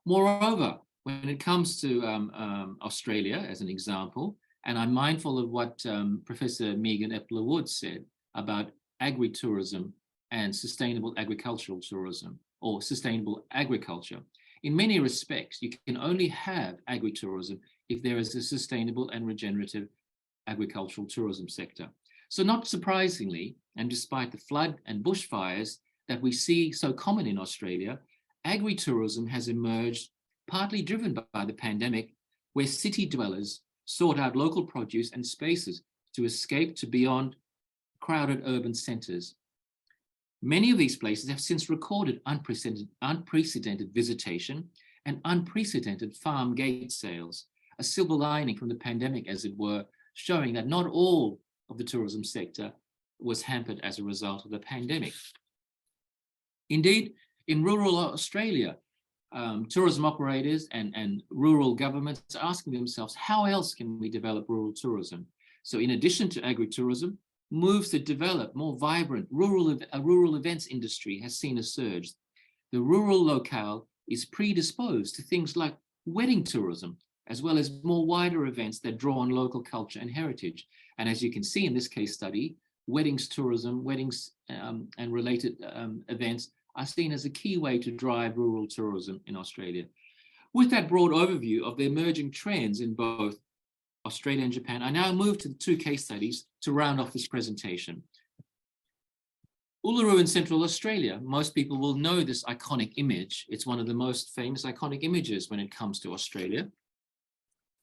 Moreover, when it comes to Australia, as an example, and I'm mindful of what Professor Megan Epler-Wood said about agritourism and sustainable agricultural tourism, or sustainable agriculture. In many respects, you can only have agritourism if there is a sustainable and regenerative agricultural tourism sector. So not surprisingly, and despite the flood and bushfires that we see so common in Australia, agritourism has emerged partly driven by the pandemic, where city dwellers sought out local produce and spaces to escape to beyond crowded urban centres. Many of these places have since recorded unprecedented visitation and unprecedented farm gate sales, a silver lining from the pandemic, as it were, showing that not all of the tourism sector was hampered as a result of the pandemic. Indeed, in rural Australia, tourism operators and rural governments are asking themselves, how else can we develop rural tourism? So in addition to agritourism, moves to develop more vibrant rural events industry has seen a surge. The rural locale is predisposed to things like wedding tourism, as well as more wider events that draw on local culture and heritage. And as you can see in this case study, weddings tourism, weddings and related events are seen as a key way to drive rural tourism in Australia. With that broad overview of the emerging trends in both Australia and Japan, I now move to the two case studies to round off this presentation. Uluru in Central Australia, most people will know this iconic image. It's one of the most famous iconic images when it comes to Australia.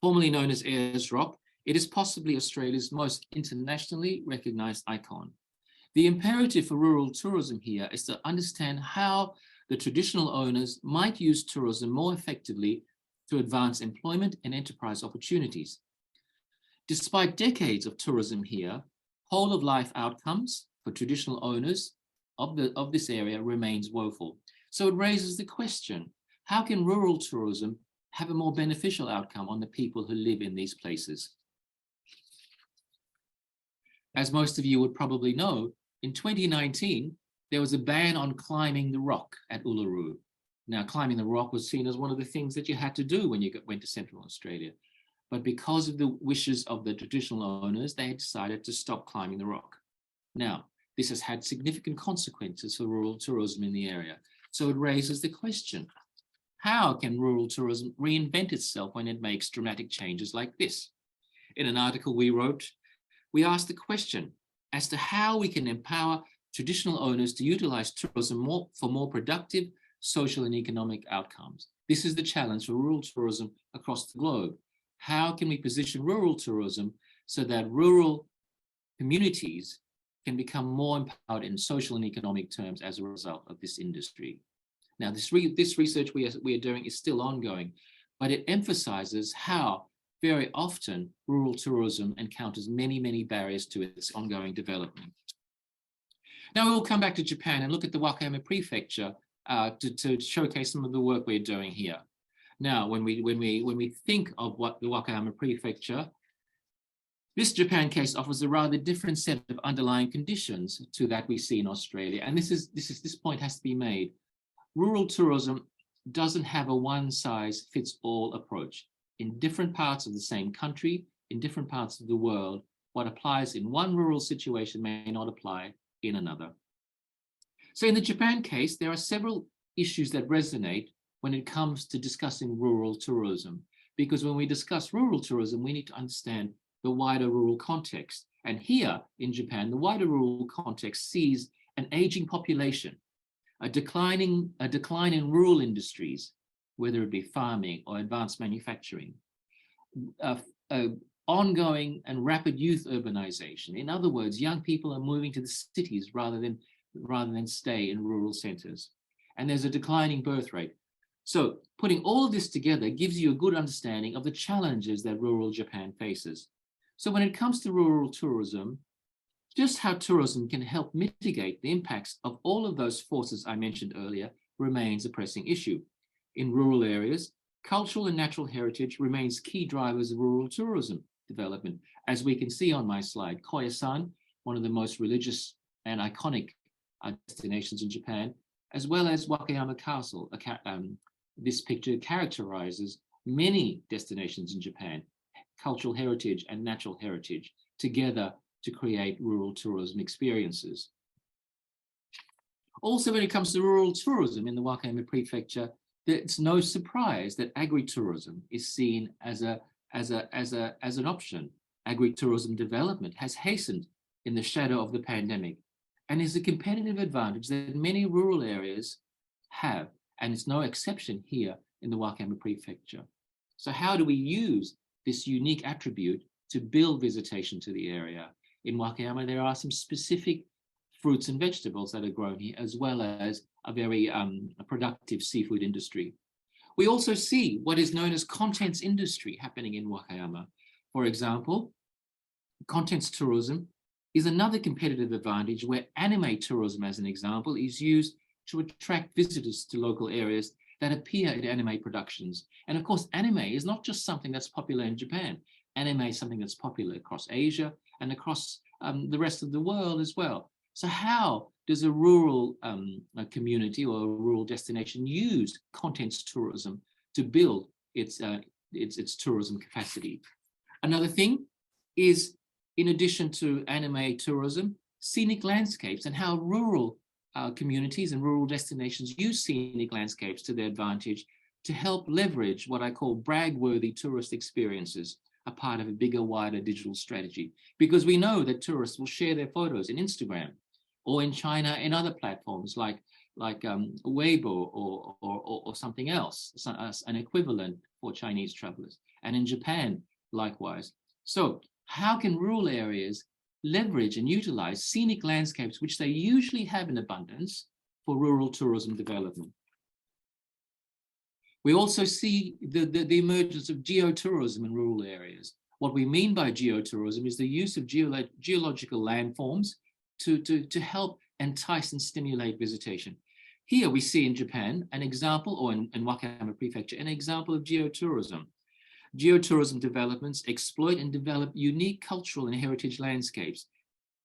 Formerly known as Ayers Rock, it is possibly Australia's most internationally recognized icon. The imperative for rural tourism here is to understand how the traditional owners might use tourism more effectively to advance employment and enterprise opportunities. Despite decades of tourism here, whole of life outcomes for traditional owners of this area remains woeful. So it raises the question, how can rural tourism have a more beneficial outcome on the people who live in these places? As most of you would probably know, in 2019, there was a ban on climbing the rock at Uluru. Now, climbing the rock was seen as one of the things that you had to do when you went to Central Australia. But because of the wishes of the traditional owners, they had decided to stop climbing the rock. Now, this has had significant consequences for rural tourism in the area. So it raises the question, how can rural tourism reinvent itself when it makes dramatic changes like this? In an article we wrote, we asked the question as to how we can empower traditional owners to utilize tourism for more productive social and economic outcomes. This is the challenge for rural tourism across the globe. How can we position rural tourism so that rural communities can become more empowered in social and economic terms as a result of this industry? Now, this research we are doing is still ongoing, but it emphasizes how very often rural tourism encounters many, many barriers to its ongoing development. Now we'll come back to Japan and look at the Wakayama Prefecture to showcase some of the work we're doing here. Now, when we think of what the Wakayama Prefecture, this Japan case offers a rather different set of underlying conditions to that we see in Australia. And this point has to be made. Rural tourism doesn't have a one-size-fits-all approach. In different parts of the same country, in different parts of the world, what applies in one rural situation may not apply in another. So in the Japan case, there are several issues that resonate when it comes to discussing rural tourism, because when we discuss rural tourism, we need to understand the wider rural context. And here in Japan, the wider rural context sees an aging population, a decline in rural industries, whether it be farming or advanced manufacturing, ongoing and rapid youth urbanization. In other words, young people are moving to the cities rather than stay in rural centers. And there's a declining birth rate. So putting all of this together gives you a good understanding of the challenges that rural Japan faces. So when it comes to rural tourism, just how tourism can help mitigate the impacts of all of those forces I mentioned earlier remains a pressing issue. In rural areas, cultural and natural heritage remains key drivers of rural tourism development. As we can see on my slide, Koyasan, one of the most religious and iconic destinations in Japan, as well as Wakayama Castle. This picture characterizes many destinations in Japan, cultural heritage and natural heritage, together to create rural tourism experiences. Also, when it comes to rural tourism in the Wakayama Prefecture, it's no surprise that agritourism is seen as an option. Agritourism development has hastened in the shadow of the pandemic and is a competitive advantage that many rural areas have, and it's no exception here in the Wakayama Prefecture. So how do we use this unique attribute to build visitation to the area? In Wakayama, there are some specific fruits and vegetables that are grown here, as well as a very productive seafood industry. We also see what is known as contents industry happening in Wakayama. For example, contents tourism is another competitive advantage where anime tourism, as an example, is used to attract visitors to local areas that appear in anime productions. And of course, anime is not just something that's popular in Japan. Anime is something that's popular across Asia and across the rest of the world as well. So how does a rural community or a rural destination use contents tourism to build its tourism capacity? Another thing is, in addition to anime tourism, scenic landscapes and how rural communities and rural destinations use scenic landscapes to their advantage to help leverage what I call brag-worthy tourist experiences, a part of a bigger, wider digital strategy. Because we know that tourists will share their photos in Instagram or in China in other platforms like Weibo or something else, an equivalent for Chinese travelers. And in Japan, likewise. So how can rural areas leverage and utilize scenic landscapes, which they usually have in abundance, for rural tourism development? We also see the emergence of geotourism in rural areas. What we mean by geotourism is the use of geological landforms to help entice and stimulate visitation. Here we see in Japan an example, or in Wakayama Prefecture, an example of geotourism. Geotourism developments exploit and develop unique cultural and heritage landscapes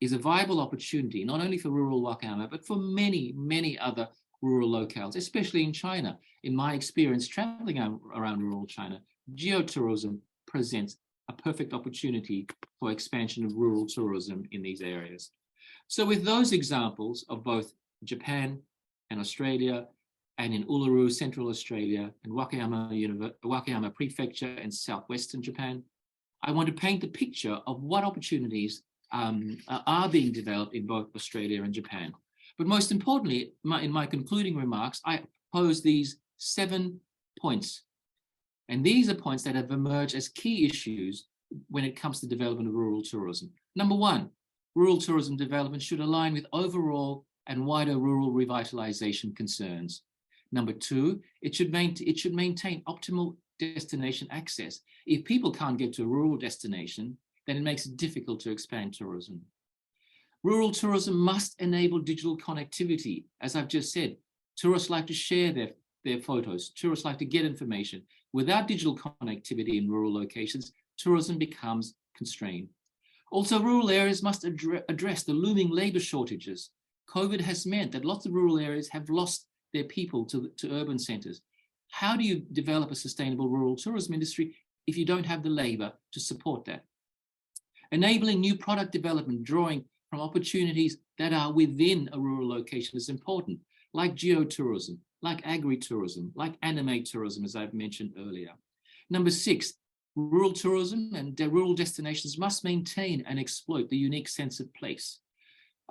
is a viable opportunity, not only for rural Wakayama, but for many, many other rural locales, especially in China. In my experience traveling around rural China, geotourism presents a perfect opportunity for expansion of rural tourism in these areas. So with those examples of both Japan and Australia, and in Uluru, Central Australia, and Wakayama Prefecture in southwestern Japan, I want to paint the picture of what opportunities are being developed in both Australia and Japan. But most importantly, in my concluding remarks, I pose these 7 points. And these are points that have emerged as key issues when it comes to development of rural tourism. Number one, rural tourism development should align with overall and wider rural revitalization concerns. Number two, it should maintain optimal destination access. If people can't get to a rural destination, then it makes it difficult to expand tourism. Rural tourism must enable digital connectivity. As I've just said, tourists like to share their photos. Tourists like to get information. Without digital connectivity in rural locations, tourism becomes constrained. Also, rural areas must address the looming labor shortages. COVID has meant that lots of rural areas have lost their people to urban centers. How do you develop a sustainable rural tourism industry if you don't have the labor to support that? Enabling new product development, drawing from opportunities that are within a rural location is important, like geotourism, like agritourism, like anime tourism, as I've mentioned earlier. Number 6, rural tourism and rural destinations must maintain and exploit the unique sense of place.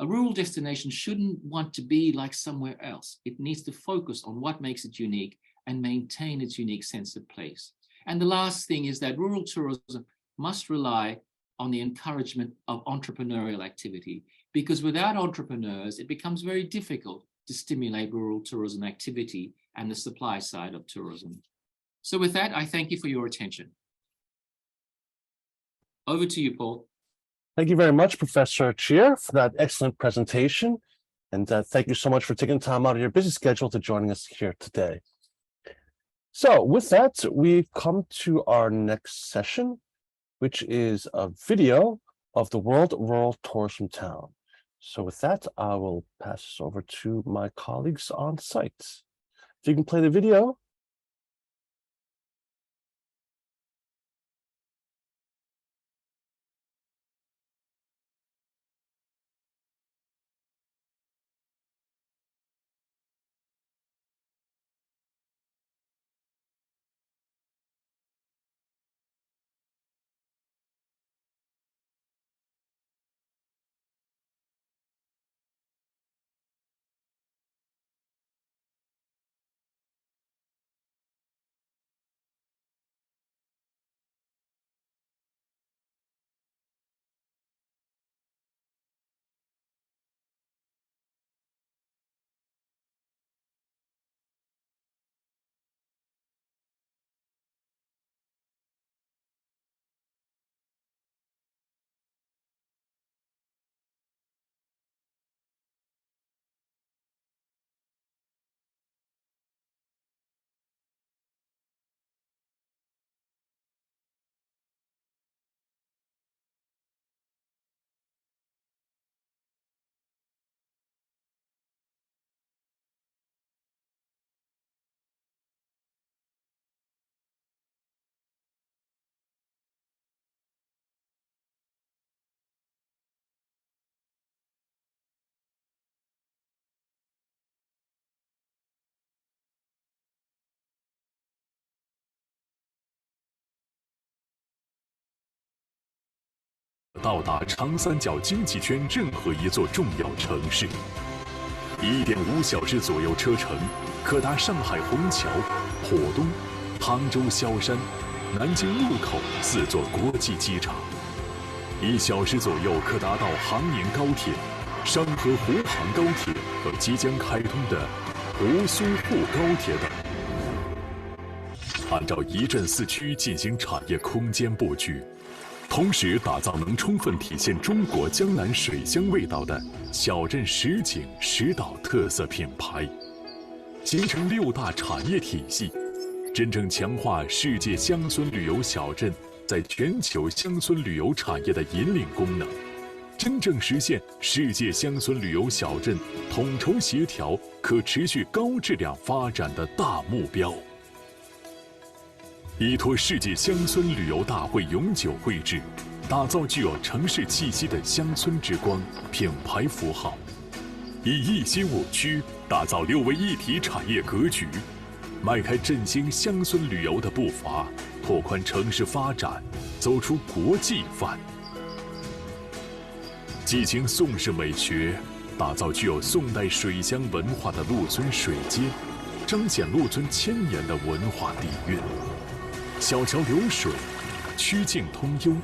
A rural destination shouldn't want to be like somewhere else. It needs to focus on what makes it unique and maintain its unique sense of place. And the last thing is that rural tourism must rely on the encouragement of entrepreneurial activity, because without entrepreneurs, it becomes very difficult to stimulate rural tourism activity and the supply side of tourism. So with that, I thank you for your attention. Over to you, Paul. Thank you very much, Professor Chier, for that excellent presentation. And thank you so much for taking time out of your busy schedule to joining us here today. So with that, we've come to our next session, which is a video of the World Rural Tourism Town. So with that, I will pass this over to my colleagues on site. If you can play the video. 到达长三角经济圈任何一座重要城市。1.5小时左右车程，可达上海虹桥、浦东、杭州萧山、南京禄口4座国际机场。1小时左右可达到杭宁高铁、商河湖杭高铁和即将开通的湖苏沪高铁等。按照一镇4区进行产业空间布局，同时打造能充分体现中国江南水乡味道的小镇实景实岛特色品牌，形成6大产业体系，真正强化世界乡村旅游小镇在全球乡村旅游产业的引领功能，真正实现世界乡村旅游小镇统筹协调、可持续高质量发展的大目标。依托世界乡村旅游大会永久会制，打造具有城市气息的乡村之光品牌符号，以一心5区打造6位一体产业格局，迈开振兴乡村旅游的步伐，拓宽城市发展，走出国际范。继承宋式美学，打造具有宋代水乡文化的鹿村水街，彰显鹿村1000年的文化底蕴。小桥流水，曲径通幽，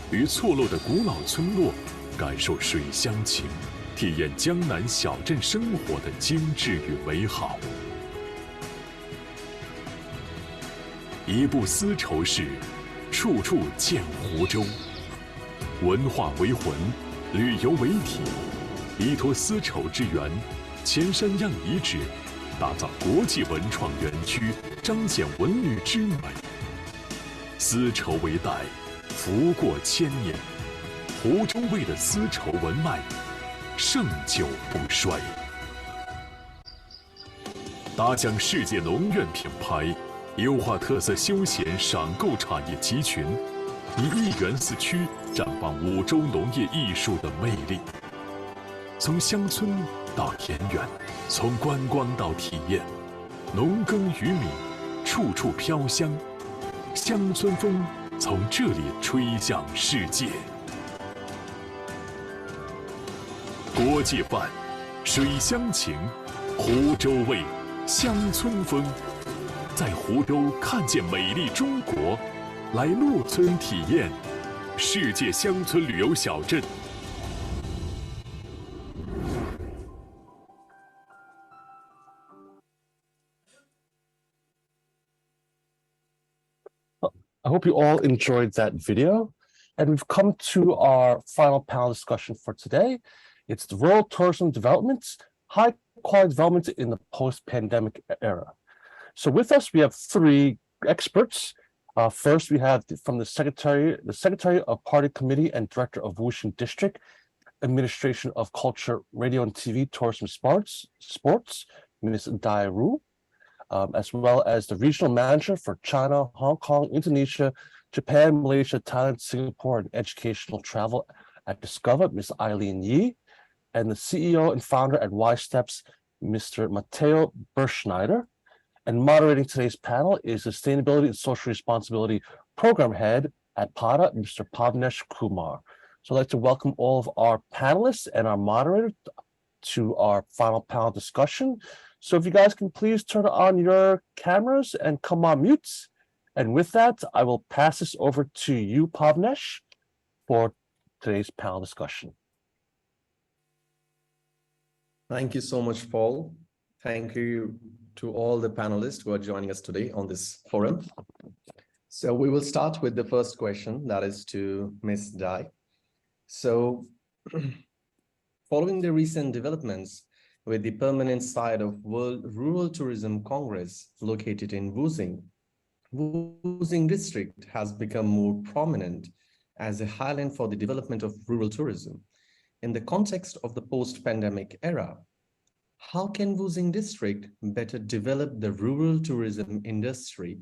与错落的古老村落感受水乡情，体验江南小镇生活的精致与美好。一部丝绸事，处处见湖州。文化为魂，旅游为体，依托丝绸之源，前山样遗址，打造国际文创园区，彰显文旅之美。丝绸为带，拂过1000年，湖州味的丝绸文脉，盛久不衰。打响世界农苑品牌，优化特色休闲赏购产业集群，以1园4区绽放5州农业艺术的魅力。从乡村到田园，从观光到体验，农耕渔民，处处飘香。乡村风从这里吹向世界。国际范，水乡情，湖州味，乡村风。在湖州看见美丽中国，来鹿村体验世界乡村旅游小镇。I hope you all enjoyed that video. And we've come to our final panel discussion for today. It's the rural tourism development, high quality development in the post-pandemic era. So with us, we have 3 experts. First, we have from the Secretary of Party Committee and Director of Wuxing District, Administration of Culture, Radio and TV, Tourism, Sports, Ms. Dai Ru. As well as the regional manager for China, Hong Kong, Indonesia, Japan, Malaysia, Thailand, Singapore, and educational travel at Discover, Ms. Eileen Yi, and the CEO and founder at Y-Steps, Mr. Matteo Berschneider. And moderating today's panel is Sustainability and Social Responsibility Program Head at PADA, Mr. Pavnesh Kumar. So I'd like to welcome all of our panelists and our moderator to our final panel discussion. So if you guys can please turn on your cameras and come on mute. And with that, I will pass this over to you, Pavnesh, for today's panel discussion. Thank you so much, Paul. Thank you to all the panelists who are joining us today on this forum. So we will start with the first question, that is to Ms. Dai. So following the recent developments with the permanent site of World Rural Tourism Congress located in Wuxing, Wuxing district has become more prominent as a highland for the development of rural tourism. In the context of the post-pandemic era, how can Wuxing district better develop the rural tourism industry,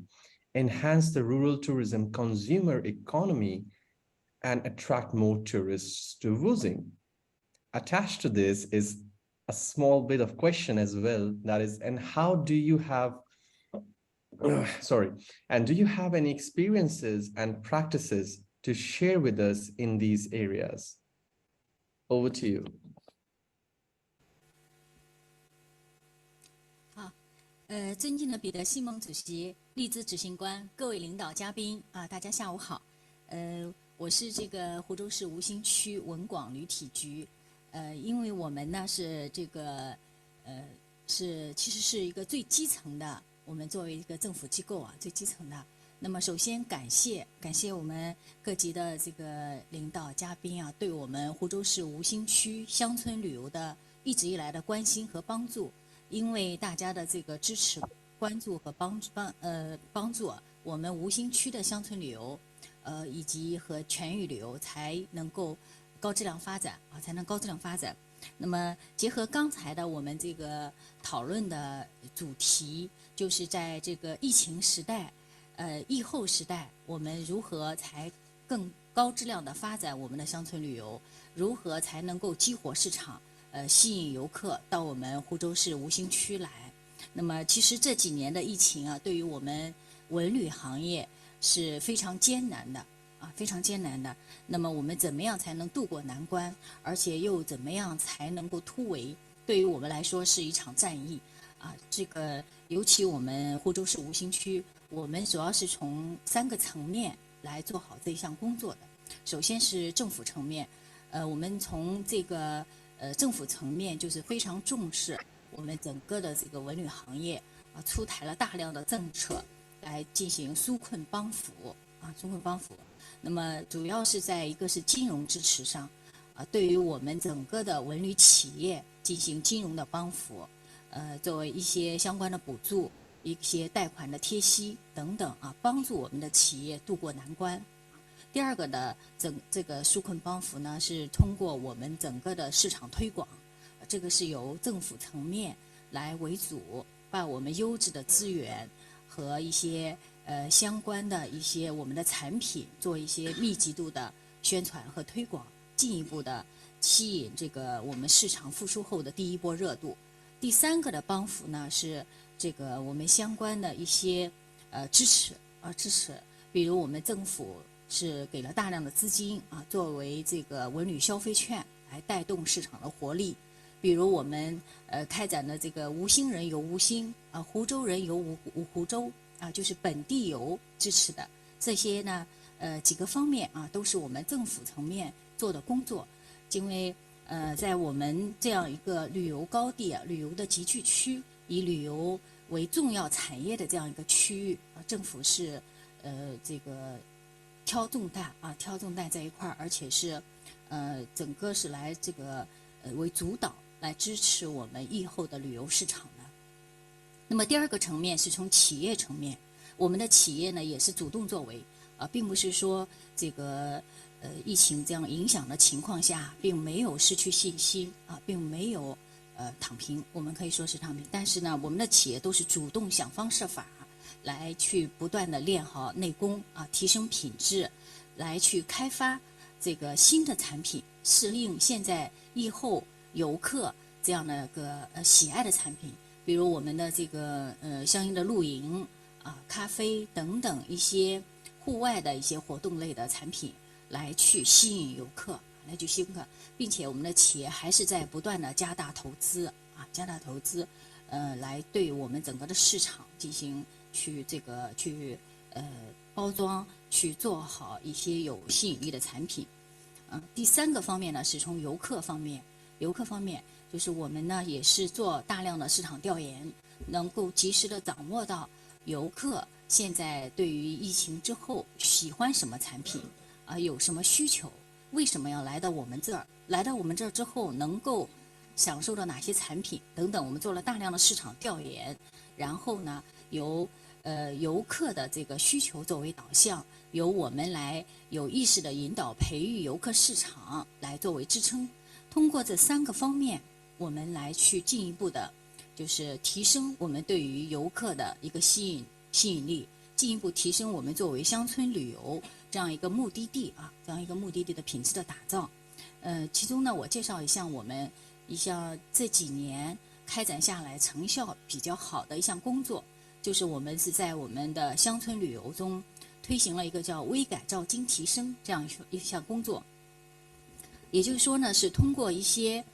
enhance the rural tourism consumer economy, and attract more tourists to Wuxing? Attached to this is a small bit of question as well, that is, and how do you have, and do you have any experiences and practices to share with us in these areas. Over to you. 尊敬的彼得·西蒙主席、利兹执行官、各位领导嘉宾啊，大家下午好。我是这个湖州市吴兴区文广旅体局，因为我们呢是这个其实是一个最基层的，我们作为一个政府机构啊，最基层的。那么首先感谢我们各级的这个领导嘉宾啊，对我们湖州市吴兴区乡村旅游的一直以来的关心和帮助。因为大家的这个支持、关注和帮助，我们吴兴区的乡村旅游，以及和全域旅游才能够高质量发展啊，才能高质量发展。那么结合刚才的我们这个讨论的主题，就是在这个疫情时代、疫后时代，我们如何才更高质量的发展我们的乡村旅游？如何才能够激活市场？吸引游客到我们湖州市吴兴区来。那么，其实这几年的疫情啊，对于我们文旅行业是非常艰难的啊，非常艰难的。那么，我们怎么样才能渡过难关？而且又怎么样才能够突围？对于我们来说是一场战役啊。这个尤其我们湖州市吴兴区，我们主要是从3个层面来做好这一项工作的。首先是政府层面，我们从这个政府层面就是非常重视我们整个的这个文旅行业啊，出台了大量的政策来进行纾困帮扶啊，纾困帮扶。那么主要是在一个是金融支持上啊，对于我们整个的文旅企业进行金融的帮扶，作为一些相关的补助、一些贷款的贴息等等啊，帮助我们的企业渡过难关。第二个的这个纾困帮扶呢，是通过我们整个的市场推广，这个是由政府层面来为主，把我们优质的资源和一些相关的一些我们的产品做一些密集度的宣传和推广，进一步的吸引这个我们市场复苏后的第一波热度。第3个的帮扶呢，是这个我们相关的一些支持，比如我们政府是给了大量的资金啊，作为这个文旅消费券来带动市场的活力。比如我们开展的这个吴兴人游吴兴啊，湖州人游湖州啊，就是本地游支持的这些呢，几个方面啊，都是我们政府层面做的工作。因为在我们这样一个旅游高地啊，旅游的集聚区，以旅游为重要产业的这样一个区域啊，政府是这个挑重担在一块儿，而且是整个是来这个为主导来支持我们疫后的旅游市场的。那么第2个层面是从企业层面，我们的企业呢也是主动作为啊，并不是说这个疫情这样影响的情况下，并没有失去信心啊，并没有躺平，我们可以说是躺平。但是呢，我们的企业都是主动想方设法来去不断的练好内功啊，提升品质，来去开发这个新的产品，适应现在疫后游客这样的个喜爱的产品，比如我们的这个相应的露营啊、咖啡等等一些户外的一些活动类的产品，来去吸引游客，并且我们的企业还是在不断的加大投资，来对我们整个的市场进行去包装，去做好一些有吸引力的产品。第3个方面呢，是从游客方面就是我们呢也是做大量的市场调研，能够及时的掌握到游客现在对于疫情之后喜欢什么产品啊，有什么需求，为什么要来到我们这儿，来到我们这儿之后能够享受到哪些产品等等，我们做了大量的市场调研，然后呢由游客的这个需求作为导向，由我们来有意识的引导培育游客市场来作为支撑。通过这3个方面，我们来去进一步的，就是提升我们对于游客的一个吸引力，进一步提升我们作为乡村旅游这样一个目的地的品质的打造。其中呢，我介绍一项我们这几年开展下来成效比较好的一项工作，就是我们是在我们的乡村旅游中推行了一个叫微改造精提升这样一项工作。也就是说呢，是通过一些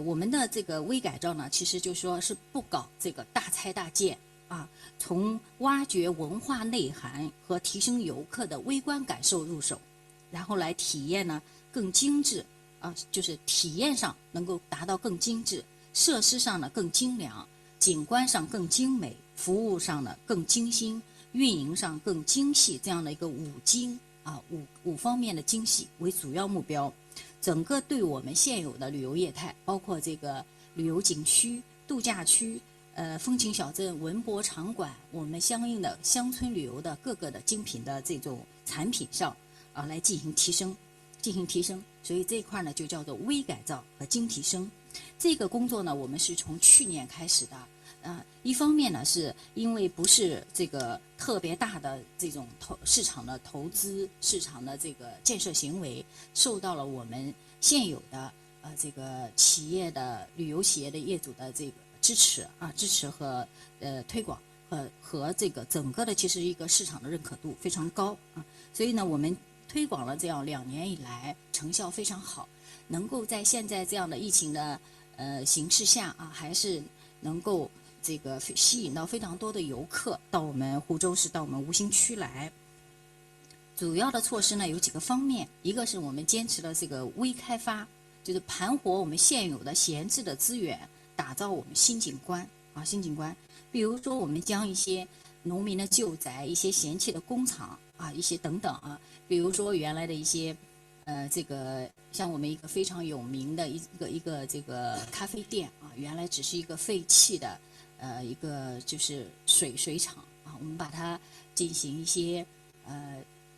我们的这个微改造呢，其实就是说是不搞这个大拆大建啊，从挖掘文化内涵和提升游客的微观感受入手，然后来体验呢更精致啊，就是体验上能够达到更精致，设施上呢更精良，景观上更精美，服务上呢更精心，运营上更精细，这样的一个五精啊五方面的精细为主要目标。整个对我们现有的旅游业态，包括这个旅游景区、度假区、风情小镇、文博场馆，我们相应的乡村旅游的各个的精品的这种产品上啊，来进行提升。所以这一块呢，就叫做微改造和精提升。这个工作呢，我们是从去年开始的。一方面呢，是因为不是这个特别大的这种市场的投资、市场的这个建设行为，受到了我们现有的这个企业的旅游企业的业主的这个支持和推广和这个整个的其实一个市场的认可度非常高啊，所以呢，我们推广了这样2年以来，成效非常好，能够在现在这样的疫情的形势下啊，还是能够这个吸引到非常多的游客到我们湖州市、到我们吴兴区来。主要的措施呢有几个方面，一个是我们坚持了这个微开发，就是盘活我们现有的闲置的资源，打造我们新景观。比如说我们将一些农民的旧宅、一些闲弃的工厂啊、一些等等啊，比如说原来的一些这个像我们一个非常有名的一个这个咖啡店啊，原来只是一个废弃的一个就是水厂啊，我们把它进行一些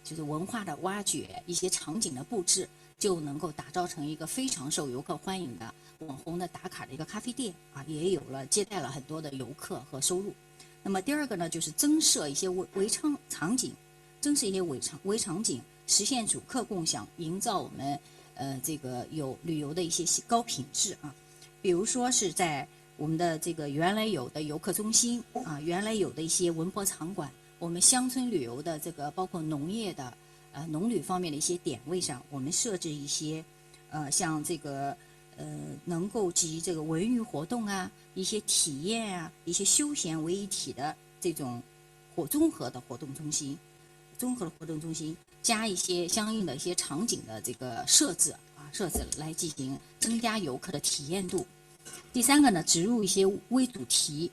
就是文化的挖掘，一些场景的布置，就能够打造成一个非常受游客欢迎的网红的打卡的一个咖啡店啊，也有了接待了很多的游客和收入。那么第二个呢，就是增设一些微场景，实现主客共享，营造我们这个有旅游的一些高品质啊。比如说是在我们的这个原来有的游客中心啊，原来有的一些文博场馆，我们乡村旅游的这个包括农业的农旅方面的一些点位上，我们设置一些像这个能够集这个文娱活动啊、一些体验啊、一些休闲为一体的这种综合的活动中心，加一些相应的一些场景的这个设置来进行增加游客的体验度。第三个呢，植入一些微主题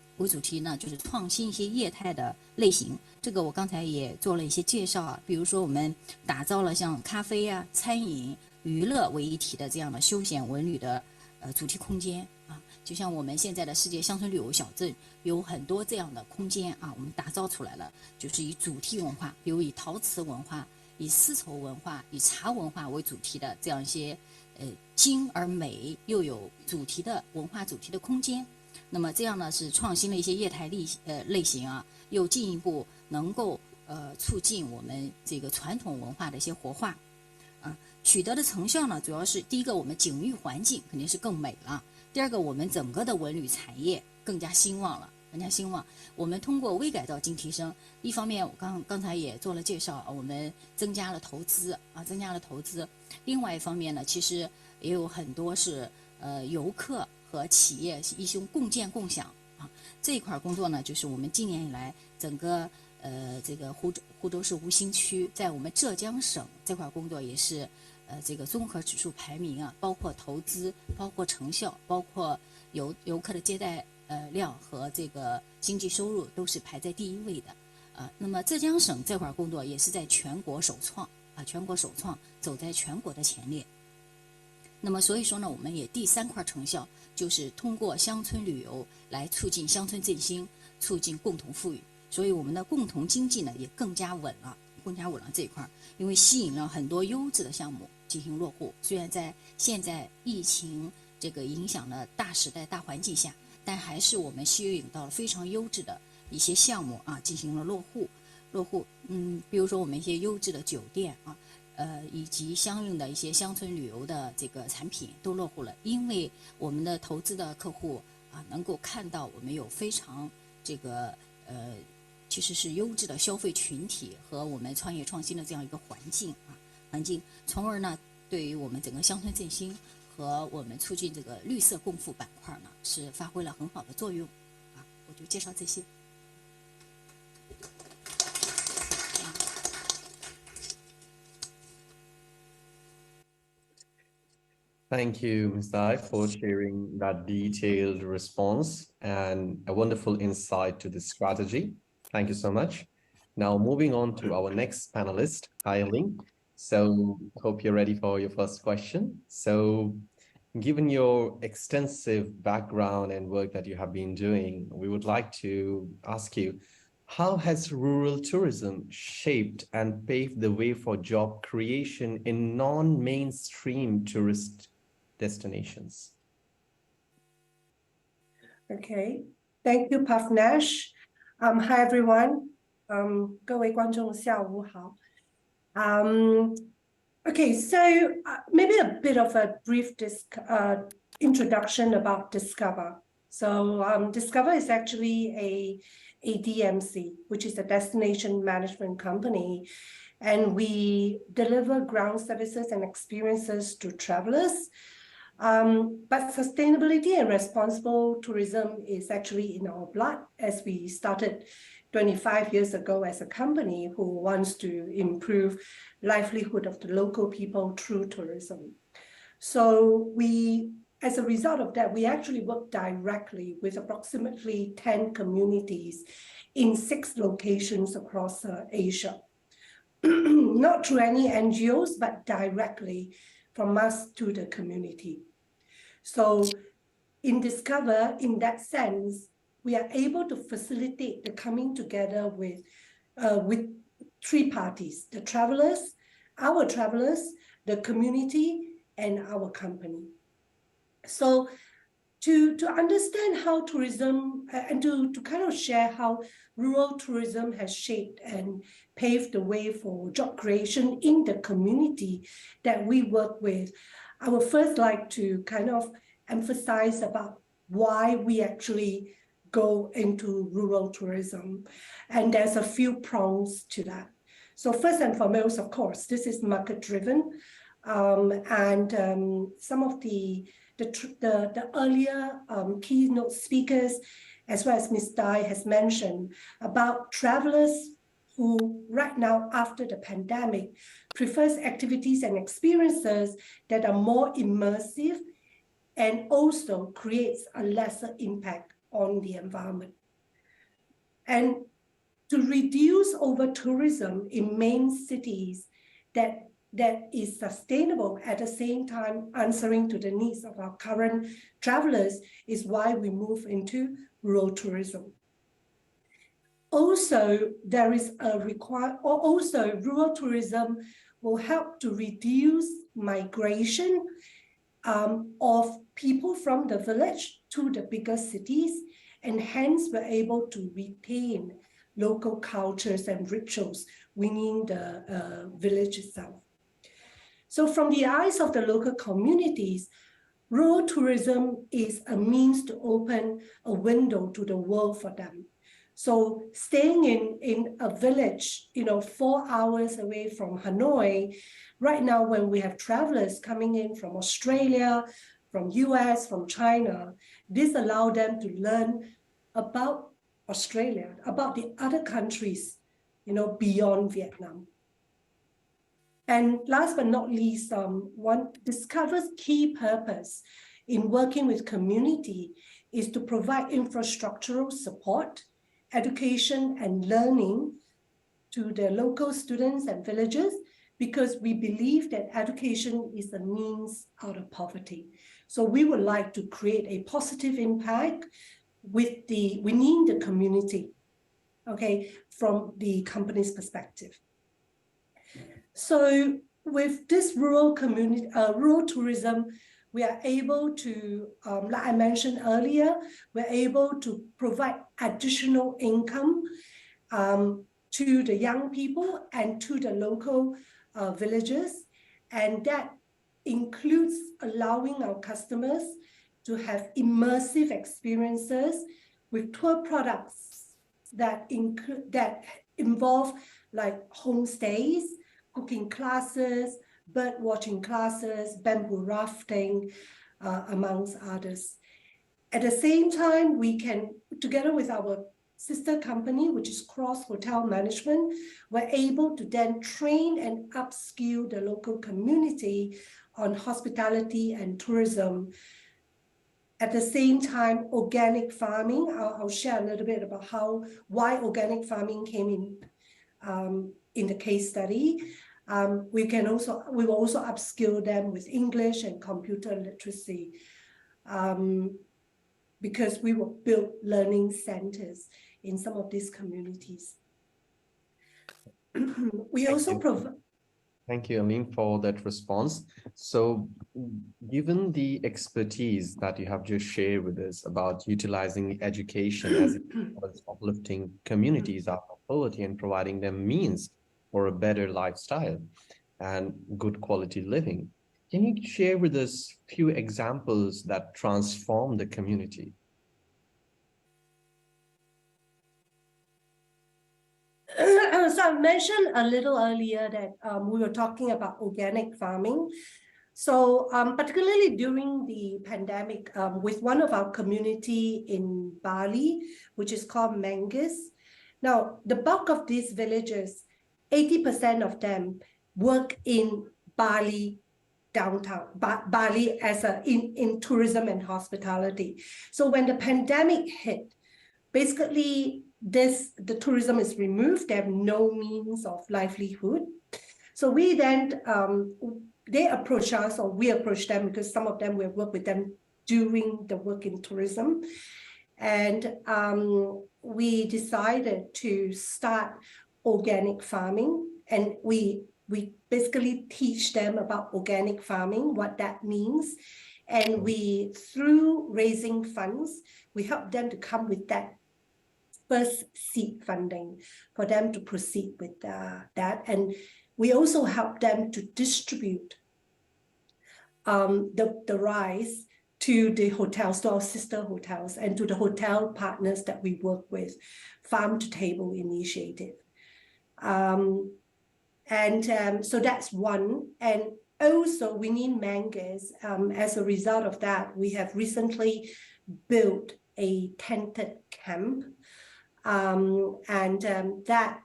呢，就是创新一些业态的类型。这个我刚才也做了一些介绍啊，比如说我们打造了像咖啡啊、餐饮、娱乐为一体的这样的休闲文旅的主题空间啊，就像我们现在的世界乡村旅游小镇有很多这样的空间啊，我们打造出来了，就是以主题文化，比如以陶瓷文化、以丝绸文化、以茶文化为主题的这样一些精而美又有主题的文化主题的空间。那么这样呢是创新了一些业态类型啊，又进一步能够促进我们这个传统文化的一些活化啊。取得的成效呢，主要是第一个，我们景域环境肯定是更美了；第二个，我们整个的文旅产业更加兴旺了。我们通过微改造精提升，一方面我刚才也做了介绍，我们增加了投资。另外一方面呢，其实也有很多是游客和企业一种共建共享啊。这一块工作呢，就是我们今年以来整个这个湖州市吴兴区在我们浙江省这块工作也是这个综合指数排名啊，包括投资、包括成效、包括游客的接待量和这个经济收入都是排在第1位的。那么浙江省这块工作也是在全国首创，走在全国的前列。那么所以说呢，我们也第3块成效就是通过乡村旅游来促进乡村振兴，促进共同富裕。所以我们的共同经济呢也更加稳了这一块，因为吸引了很多优质的项目进行落户。虽然在现在疫情这个影响的大时代大环境下，但还是我们吸引到了非常优质的一些项目啊，进行了落户。比如说我们一些优质的酒店啊，以及相应的一些乡村旅游的这个产品都落户了，因为我们的投资的客户啊，能够看到我们有非常这个其实是优质的消费群体和我们创业创新的这样一个环境，从而呢，对于我们整个乡村振兴和我们促进这个绿色共富板块呢，是发挥了很好的作用。我就介绍这些。Thank you, Ms. Dai, for sharing that detailed response and a wonderful insight to the strategy. Thank you so much. Now, moving on to our next panelist, Eileen. So, hope you're ready for your first question. So, given your extensive background and work that you have been doing, we would like to ask you, how has rural tourism shaped and paved the way for job creation in non-mainstream tourist destinations? Okay, thank you, Pavnesh. Hi, everyone. 各位观众下午好。Okay, so maybe a bit of a brief introduction about Discover. So Discover is actually a DMC, which is a destination management company, and we deliver ground services and experiences to travelers. But sustainability and responsible tourism is actually in our blood, as we started 25 years ago as a company who wants to improve livelihood of the local people through tourism. So as a result of that, we actually work directly with approximately 10 communities in 6 locations across Asia. Not through any NGOs, but directly from us to the community. So in Discover, in that sense, we are able to facilitate the coming together with 3 parties: the travelers, our travelers, the community, and our company. So to understand how tourism and to kind of share how rural tourism has shaped and paved the way for job creation in the community that we work with, I would first like to kind of emphasize about why we actually go into rural tourism. And there's a few prongs to that. So first and foremost, of course, this is market driven. Some of the earlier keynote speakers, as well as Ms. Dai has mentioned about travelers who right now after the pandemic prefers activities and experiences that are more immersive and also creates a lesser impact on the environment. And to reduce over-tourism in main cities that is sustainable at the same time answering to the needs of our current travelers is why we move into rural tourism. Also, there is a rural tourism will help to reduce migration of people from the village to the bigger cities, and hence we're able to retain local cultures and rituals within the village itself. So from the eyes of the local communities, rural tourism is a means to open a window to the world for them. So staying in a village, 4 hours away from Hanoi, right now when we have travelers coming in from Australia, from US, from China, this allows them to learn about Australia, about the other countries, beyond Vietnam. And last but not least, one Discover's key purpose in working with community is to provide infrastructural support, education and learning to the local students and villagers, because we believe that education is a means out of poverty. So we would like to create a positive impact within the community, okay, from the company's perspective. So with this rural tourism, we are able to, like I mentioned earlier, we're able to provide additional income to the young people and to the local villagers. And that includes allowing our customers to have immersive experiences with tour products, that involve like homestays, cooking classes, bird watching classes, bamboo rafting, amongst others. At the same time, we can, together with our sister company, which is Cross Hotel Management, we're able to then train and upskill the local community on hospitality and tourism. At the same time, organic farming, I'll share a little bit about why organic farming came in the case study. We will also upskill them with English and computer literacy, because we will build learning centers in some of these communities. We also provide. Thank you, Aline, for that response. So given the expertise that you have just shared with us about utilizing education as uplifting communities out of poverty and providing them means for a better lifestyle and good quality living, can you share with us a few examples that transform the community? So I mentioned a little earlier that we were talking about organic farming. So particularly during the pandemic, with one of our community in Bali, which is called Manggis. Now, the bulk of these villages, 80% of them work in Bali downtown, Bali as in tourism and hospitality. So when the pandemic hit, basically the tourism is removed, they have no means of livelihood. So we then, they approach us or we approach them, because some of them we work with them during the work in tourism. And we decided to start organic farming, and we basically teach them about organic farming, what that means. And we, through raising funds, we help them to come with that first seed funding for them to proceed with that. And we also help them to distribute the rice to the hotels, to our sister hotels, and to the hotel partners that we work with, Farm to Table initiative. So that's one. And also within Manggis, as a result of that, we have recently built a tented camp. That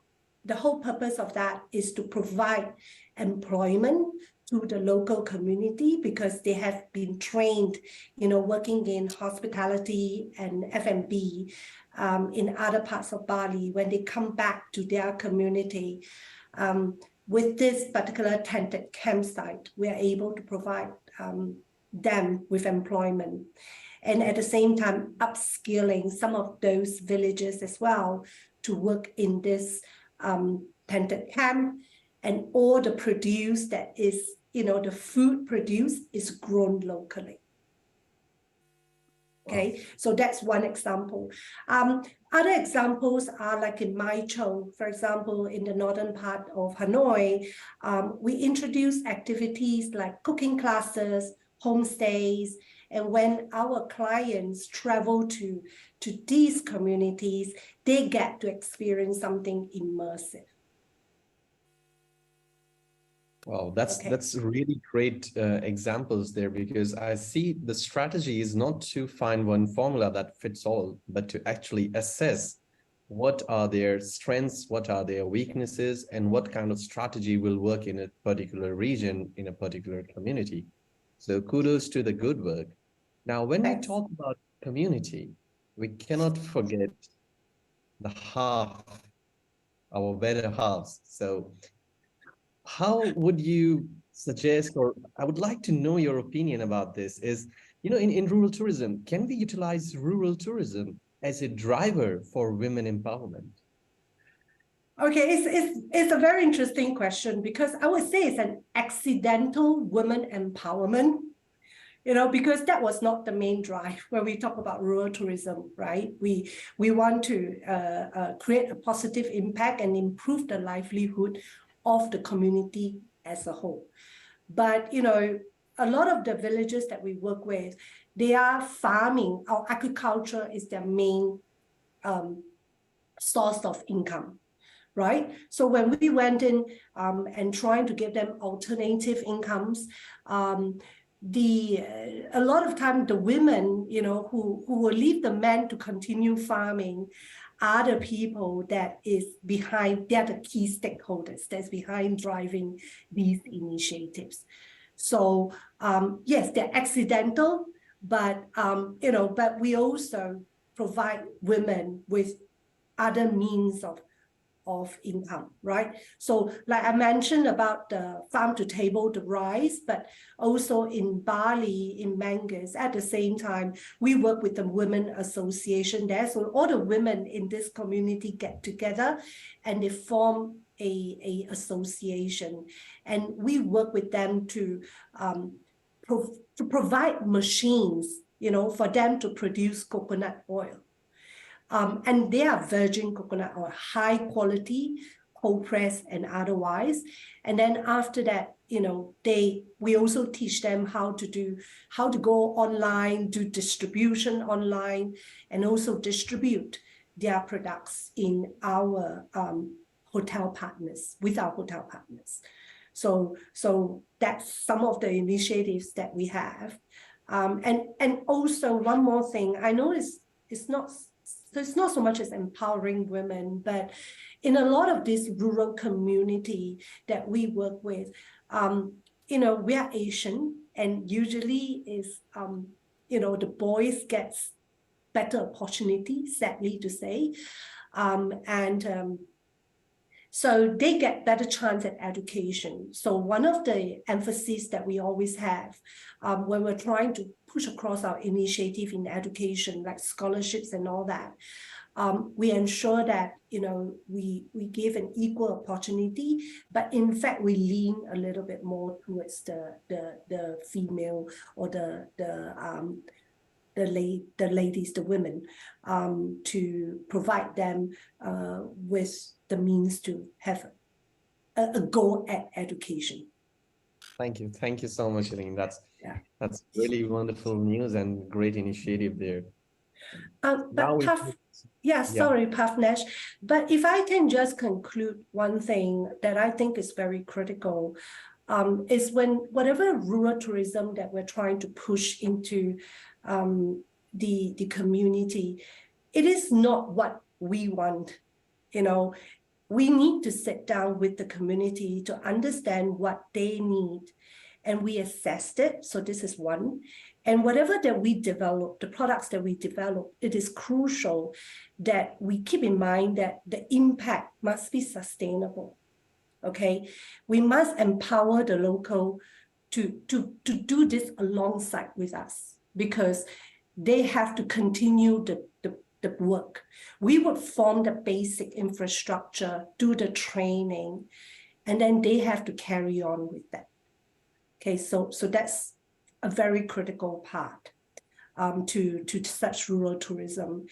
the whole purpose of that is to provide employment to the local community, because they have been trained, working in hospitality and F&B in other parts of Bali. When they come back to their community, with this particular tented campsite, we are able to provide them with employment. And at the same time, upskilling some of those villages as well to work in this tented camp. And all the produce that is, the food produced is grown locally. Okay, so that's one example. Other examples are like in Mai Châu, for example, in the northern part of Hanoi, we introduce activities like cooking classes, homestays. And when our clients travel to these communities, they get to experience something immersive. Wow, that's really great examples there, because I see the strategy is not to find one formula that fits all, but to actually assess what are their strengths, what are their weaknesses, and what kind of strategy will work in a particular region, in a particular community. So kudos to the good work. Now, when we talk about community, we cannot forget the half, our better halves. So how would you suggest, or I would like to know your opinion about this, is, in rural tourism, can we utilize rural tourism as a driver for women empowerment? Okay, it's a very interesting question, because I would say it's an accidental women empowerment, because that was not the main drive when we talk about rural tourism, right? We want to create a positive impact and improve the livelihood of the community as a whole. But, a lot of the villages that we work with, they are farming, or agriculture is their main source of income, right? So when we went in and trying to give them alternative incomes, a lot of time the women, you know, who will leave the men to continue farming are the people that is behind, they're the key stakeholders that's behind driving these initiatives. So yes, they're accidental, but you know, but we also provide women with other means of income, right? So like I mentioned about the farm to table, the rice, but also in barley, in Mangus, at the same time, we work with the Women Association there. So all the women in this community get together and they form a association. And we work with them to provide machines, you know, for them to produce coconut oil. And they are virgin coconut oil, high quality, cold pressed and otherwise. And then after that, you know, we also teach them how to go online, do distribution online, and also distribute their products in our hotel partners, with our hotel partners. So that's some of the initiatives that we have. And also one more thing, I know it's not so much as empowering women, but in a lot of this rural community that we work with, you know, we are Asian, and usually is, you know, the boys gets better opportunity, sadly to say, so they get better chance at education. So one of the emphases that we always have when we're trying to push across our initiative in education, like scholarships and all that, we ensure that, you know, we give an equal opportunity, but in fact we lean a little bit more towards the female or the ladies, the women, to provide them with the means to have a go at education. Thank you. Thank you so much, Elaine. That's really wonderful news and great initiative there. Sorry, Pavnesh, but if I can just conclude one thing that I think is very critical, is when whatever rural tourism that we're trying to push into the community, it is not what we want. You know, we need to sit down with the community to understand what they need, and we assessed it. So this is one. And whatever that we develop, the products that we develop, it is crucial that we keep in mind that the impact must be sustainable. Okay, we must empower the local to do this alongside with us, because they have to continue the work. We would form the basic infrastructure, do the training, and then they have to carry on with that. Okay, so that's a very critical part to such rural tourism.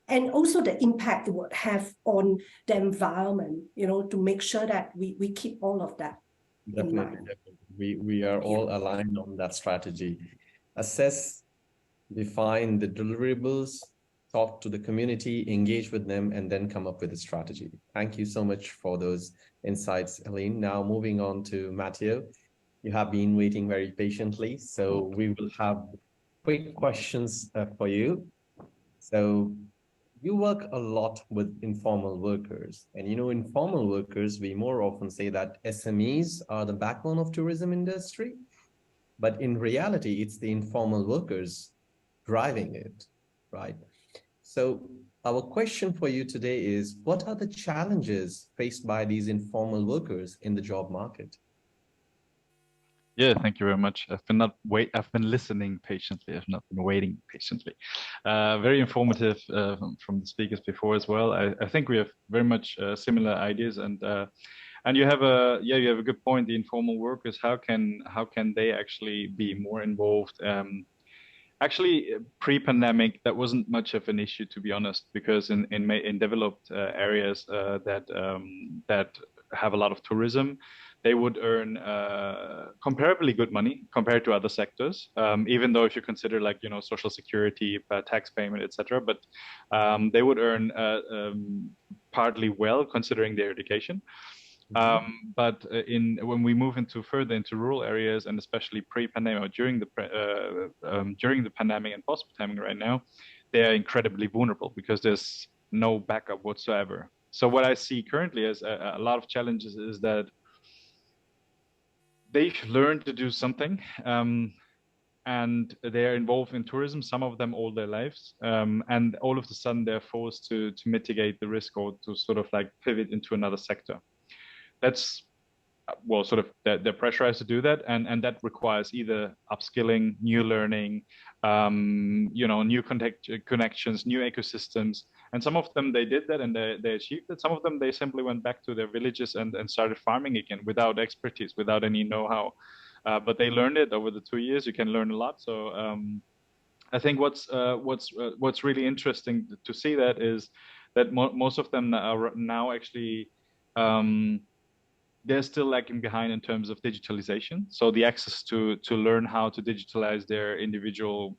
And also the impact it would have on the environment, you know, to make sure that we keep all of that in mind. Definitely. We are all aligned on that strategy. Assess, define the deliverables, talk to the community, engage with them, and then come up with a strategy. Thank you so much for those insights, Elaine. Now moving on to Matteo. You have been waiting very patiently, so we will have quick questions for you. So you work a lot with informal workers, and you know, informal workers, we more often say that SMEs are the backbone of tourism industry, but in reality, it's the informal workers driving it, right? So our question for you today is, what are the challenges faced by these informal workers in the job market? Yeah, thank you very much. I've been listening patiently. I've not been waiting patiently. Very informative from the speakers before as well. I think we have very much similar ideas, and you have a good point. The informal workers, how can they actually be more involved? Actually, pre-pandemic, that wasn't much of an issue, to be honest, because in developed areas that have a lot of tourism, they would earn comparably good money compared to other sectors, even though if you consider like, you know, social security, tax payment, etc. But they would earn partly well considering their education. But when we move further into rural areas, and especially pre-pandemic or during the pandemic and post-pandemic right now, they are incredibly vulnerable because there's no backup whatsoever. So what I see currently as a lot of challenges is that they've learned to do something, and they're involved in tourism, some of them all their lives, and all of a sudden they're forced to mitigate the risk or to sort of like pivot into another sector. That's, well, sort of they're pressurized to do that, and that requires either upskilling, new learning, you know, new connections, new ecosystems. And some of them they did that and they achieved it. Some of them they simply went back to their villages and started farming again without expertise, without any know-how. But they learned it over the 2 years. You can learn a lot. So I think what's really interesting to see that is that most of them are now actually they're still lagging behind in terms of digitalization. So the access to learn how to digitalize their individual,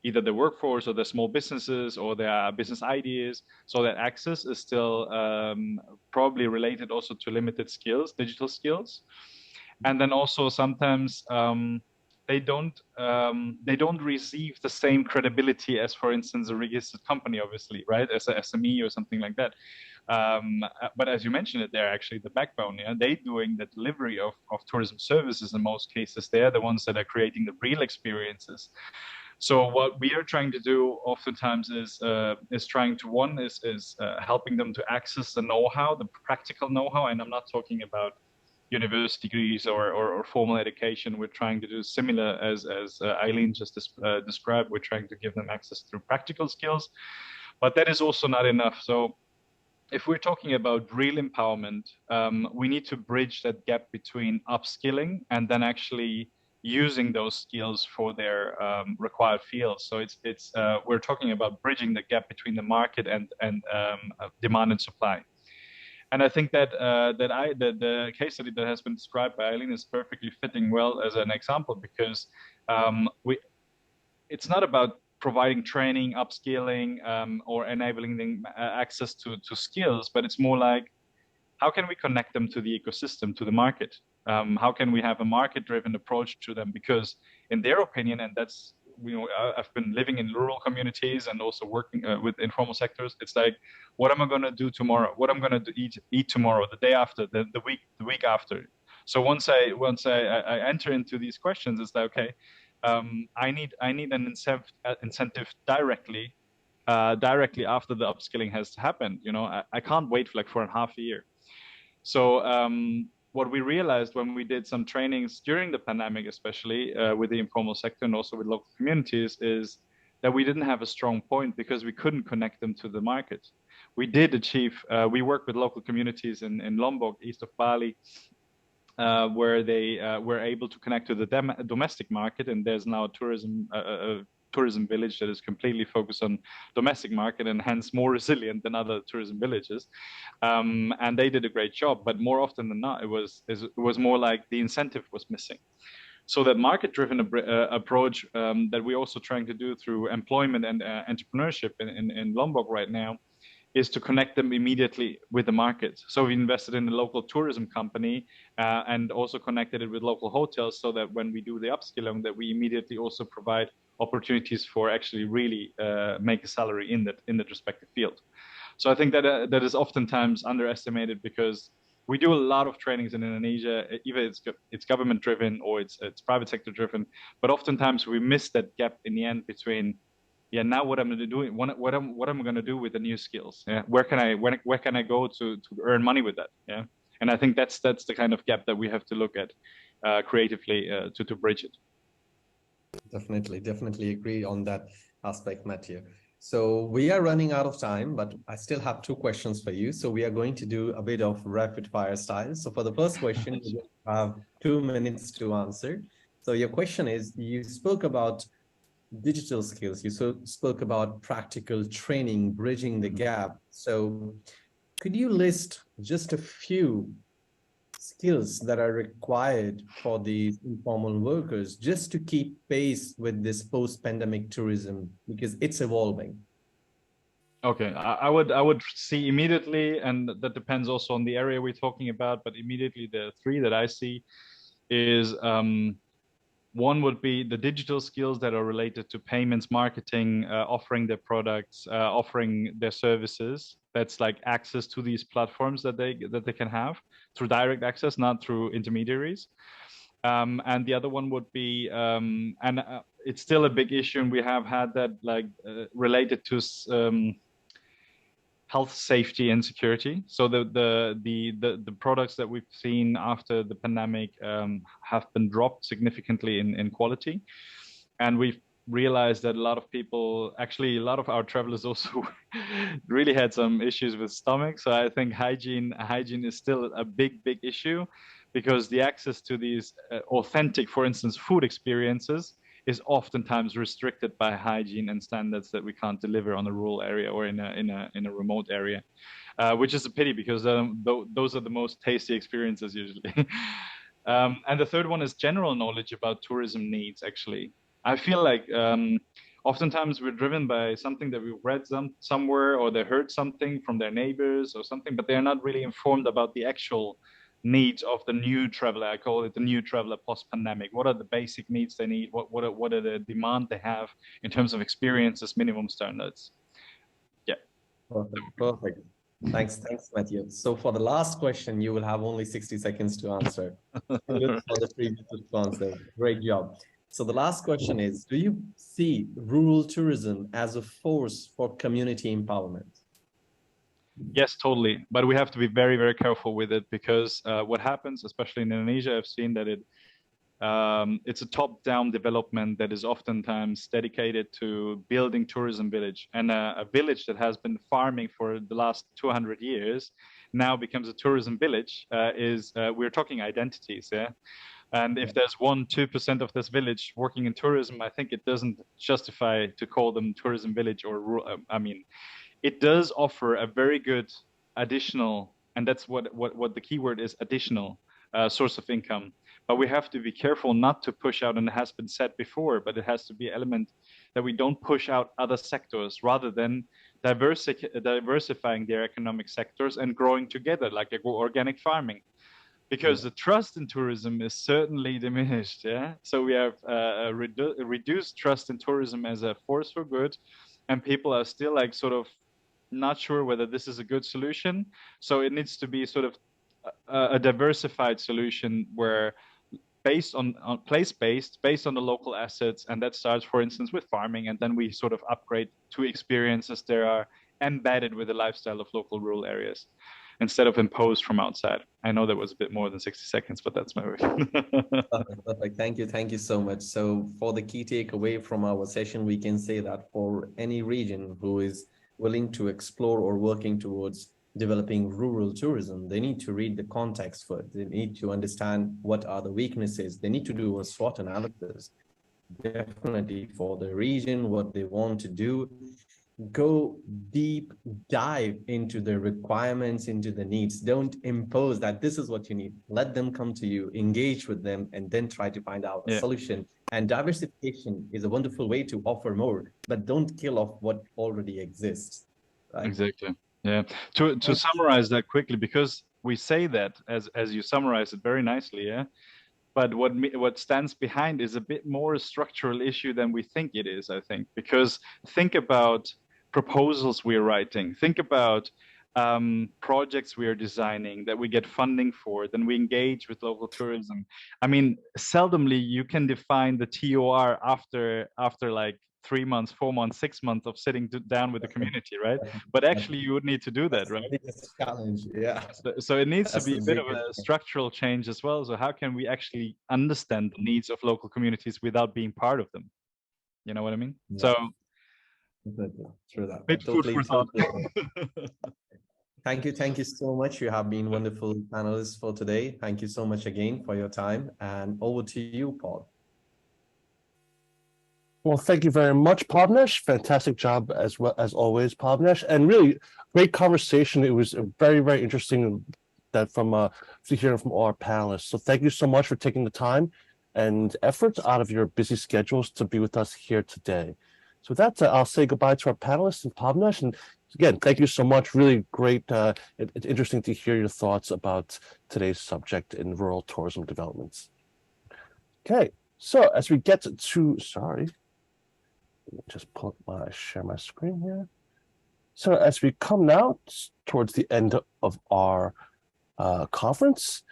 either the workforce or the small businesses or their business ideas. So that access is still probably related also to limited skills, digital skills. And then also sometimes they don't receive the same credibility as, for instance, a registered company, obviously, right? As a SME or something like that. But as you mentioned it, they're actually the backbone. Yeah? They're doing the delivery of tourism services in most cases. They're the ones that are creating the real experiences. So what we are trying to do oftentimes is helping them to access the know-how, the practical know-how. And I'm not talking about university degrees or formal education. We're trying to do similar as Eileen just described. We're trying to give them access through practical skills, but that is also not enough. So if we're talking about real empowerment, we need to bridge that gap between upskilling and then actually using those skills for their required fields. So we're talking about bridging the gap between the market and demand and supply. And I think that the case study that has been described by Eileen is perfectly fitting well as an example, because it's not about providing training, upskilling, or enabling them access to skills, but it's more like, how can we connect them to the ecosystem, to the market? How can we have a market-driven approach to them? Because in their opinion, and that's, you know, I've been living in rural communities and also working with informal sectors. It's like, what am I going to do tomorrow? What I'm going to eat tomorrow, the day after, the week after. So once I enter into these questions, it's like, okay, I need an incentive directly after the upskilling has happened. You know, I can't wait for like 4.5 years. So what we realized when we did some trainings during the pandemic, especially with the informal sector and also with local communities, is that we didn't have a strong point because we couldn't connect them to the market. We did achieve, we worked with local communities in Lombok, east of Bali, where they were able to connect to the domestic market, and there's now a tourism village that is completely focused on domestic market and hence more resilient than other tourism villages. And they did a great job, but more often than not, it was more like the incentive was missing. So that market-driven approach that we're also trying to do through employment and entrepreneurship in Lombok right now is to connect them immediately with the market. So we invested in a local tourism company and also connected it with local hotels, so that when we do the upskilling, that we immediately also provide opportunities for actually really make a salary in that respective field. So I think that that is oftentimes underestimated, because we do a lot of trainings in Indonesia, either it's government driven or it's private sector driven, but oftentimes we miss that gap in the end between, yeah, now what I'm going to do, what I'm going to do with the new skills. Yeah, where can I go to earn money with that? Yeah, and I think that's the kind of gap that we have to look at creatively to bridge it. Definitely agree on that aspect, Matthew. So we are running out of time, but I still have 2 questions for you. So we are going to do a bit of rapid fire style. So for the first question, you have 2 minutes to answer. So your question is, you spoke about digital skills, you spoke about practical training, bridging the gap. So could you list just a few skills that are required for these informal workers just to keep pace with this post-pandemic tourism, because it's evolving? Okay, I would see immediately, and that depends also on the area we're talking about, but immediately the three that I see is one would be the digital skills that are related to payments, marketing, offering their products, offering their services. That's like access to these platforms that they can have through direct access, not through intermediaries. And the other one would be, it's still a big issue, and we have had that like related to health, safety, and security. So the products that we've seen after the pandemic have been dropped significantly in quality, and we've realized that a lot of people, actually a lot of our travelers also really had some issues with stomach. So I think hygiene is still a big issue, because the access to these authentic, for instance, food experiences is oftentimes restricted by hygiene and standards that we can't deliver on a rural area or in a remote area, which is a pity, because those are the most tasty experiences usually. And the third one is general knowledge about tourism needs. Actually, I feel like oftentimes we're driven by something that we've read somewhere, or they heard something from their neighbors or something, but they're not really informed about the actual needs of the new traveler. I call it the new traveler post-pandemic. What are the basic needs they need? What are the demand they have in terms of experiences, minimum standards? Yeah. Perfect. Thanks, Matthew. So for the last question, you will have only 60 seconds to answer. Good for the previous response. Great job. So the last question is, do you see rural tourism as a force for community empowerment? Yes, totally. But we have to be very, very careful with it, because what happens, especially in Indonesia, I've seen that it's a top-down development that is oftentimes dedicated to building tourism village, and a village that has been farming for the last 200 years now becomes a tourism village. We're talking identities, yeah. And if there's 1-2% of this village working in tourism, I think it doesn't justify to call them tourism village or rural. I mean, it does offer a very good additional, and that's what the keyword is, additional source of income. But we have to be careful not to push out, and it has been said before, but it has to be an element that we don't push out other sectors, rather than diversifying their economic sectors and growing together, like organic farming. Because the trust in tourism is certainly diminished, yeah? So we have a reduced trust in tourism as a force for good, and people are still like sort of not sure whether this is a good solution. So it needs to be sort of a diversified solution, where based on place-based, based on the local assets, and that starts, for instance, with farming, and then we sort of upgrade to experiences that are embedded with the lifestyle of local rural areas, instead of imposed from outside. I know that was a bit more than 60 seconds, but that's my version. Perfect. Thank you so much. So for the key takeaway from our session, we can say that for any region who is willing to explore or working towards developing rural tourism, they need to read the context first. They need to understand what are the weaknesses. They need to do a SWOT analysis. Definitely for the region, what they want to do. Go deep dive into the requirements, into the needs. Don't impose that this is what you need. Let them come to you, engage with them, and then try to find out a solution. And diversification is a wonderful way to offer more, but don't kill off what already exists. Right? Exactly. Yeah. To summarize that quickly, because we say that as you summarize it very nicely, yeah. But what stands behind is a bit more a structural issue than we think it is, I think. Because think about proposals we're writing. Think about projects we are designing that we get funding for, then we engage with local tourism. I mean, seldomly you can define the TOR after like 3 months, 4 months, 6 months of sitting down with the community, right? But actually you would need to do that, right? It's a challenge, yeah. So it needs to be a bit of a structural change as well. So how can we actually understand the needs of local communities without being part of them? You know what I mean? Yeah. So true that. bit food for thought. Thank you so much. You have been wonderful panelists for today. Thank you so much again for your time, and over to you, Paul. Well, thank you very much, Pavnesh. Fantastic job as well as always, Pavnesh, and really great conversation. It was a very, very interesting that from hearing from all our panelists. So thank you so much for taking the time and effort out of your busy schedules to be with us here today. So with that, I'll say goodbye to our panelists and Pavnesh. And again, thank you so much. Really great. It's interesting to hear your thoughts about today's subject in rural tourism developments. Okay, so as we get to, sorry, let me just share my screen here. So as we come now towards the end of our conference,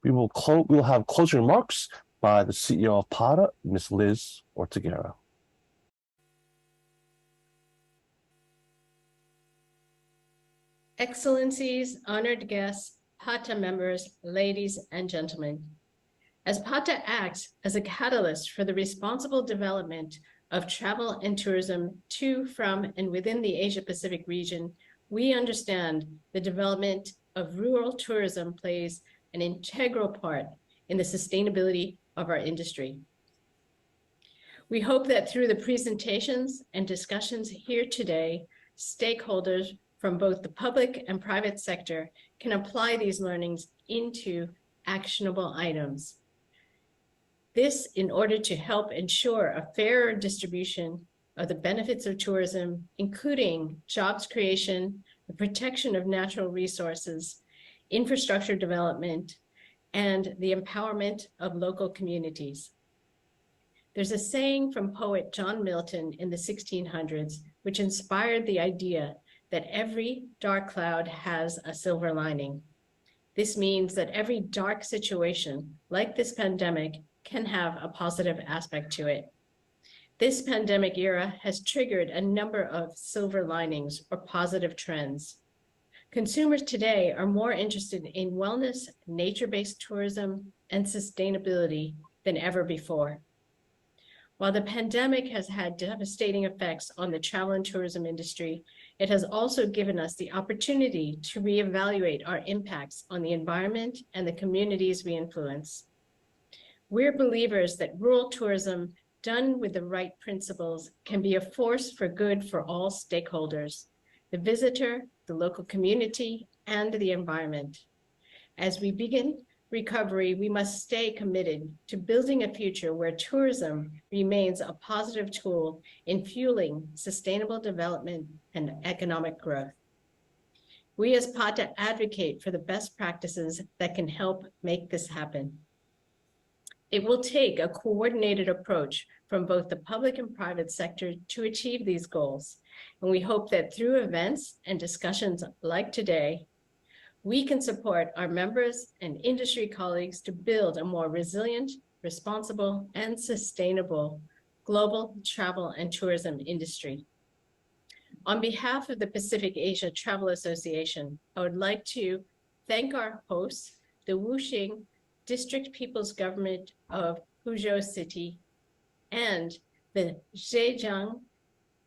we'll have closing remarks by the CEO of PATA, Ms. Liz Ortiguera. Excellencies, honored guests, PATA members, ladies and gentlemen. As PATA acts as a catalyst for the responsible development of travel and tourism to, from, and within the Asia-Pacific region, we understand the development of rural tourism plays an integral part in the sustainability of our industry. We hope that through the presentations and discussions here today, stakeholders from both the public and private sector can apply these learnings into actionable items. This in order to help ensure a fairer distribution of the benefits of tourism, including jobs creation, the protection of natural resources, infrastructure development, and the empowerment of local communities. There's a saying from poet John Milton in the 1600s, which inspired the idea that every dark cloud has a silver lining. This means that every dark situation, like this pandemic, can have a positive aspect to it. This pandemic era has triggered a number of silver linings or positive trends. Consumers today are more interested in wellness, nature-based tourism, and sustainability than ever before. While the pandemic has had devastating effects on the travel and tourism industry, it has also given us the opportunity to reevaluate our impacts on the environment and the communities we influence. We're believers that rural tourism done with the right principles can be a force for good for all stakeholders, the visitor, the local community, and the environment. As we begin recovery, we must stay committed to building a future where tourism remains a positive tool in fueling sustainable development and economic growth. We as PATA advocate for the best practices that can help make this happen. It will take a coordinated approach from both the public and private sector to achieve these goals. And we hope that through events and discussions like today, we can support our members and industry colleagues to build a more resilient, responsible, and sustainable global travel and tourism industry. On behalf of the Pacific Asia Travel Association, I would like to thank our hosts, the Wuxing District People's Government of Huzhou City and the Zhejiang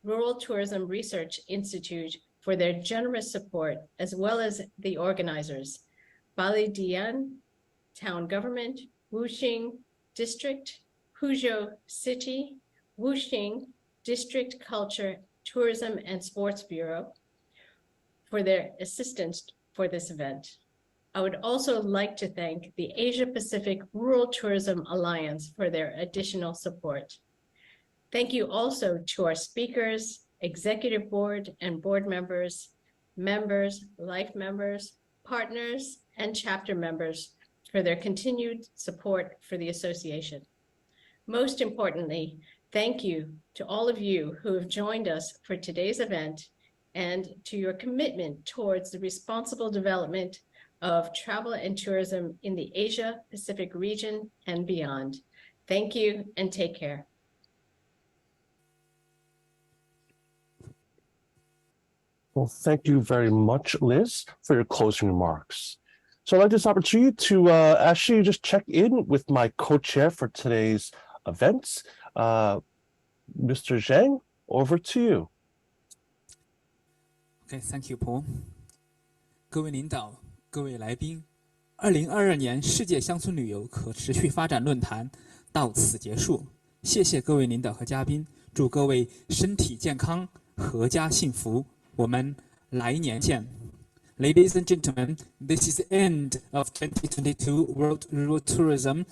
Rural Tourism Research Institute for their generous support, as well as the organizers, Balidian Town Government, Wuxing District, Huzhou City, Wuxing District Culture, Tourism and Sports Bureau for their assistance for this event. I would also like to thank the Asia Pacific Rural Tourism Alliance for their additional support. Thank you also to our speakers, executive board and board members, life members, partners, and chapter members for their continued support for the association. Most importantly, thank you to all of you who have joined us for today's event and to your commitment towards the responsible development of travel and tourism in the Asia Pacific region and beyond. Thank you and take care. Well, thank you very much, Liz, for your closing remarks. So I'd like this opportunity to actually just check in with my co-chair for today's events. Mr. Zhang, over to you. Okay, thank you, Paul. 各位领导、各位来宾，2022年世界乡村旅游可持续发展论坛到此结束。谢谢各位领导和嘉宾，祝各位身体健康、阖家幸福。我们来年见。Ladies and gentlemen, this is the end of 2022 World Rural Tourism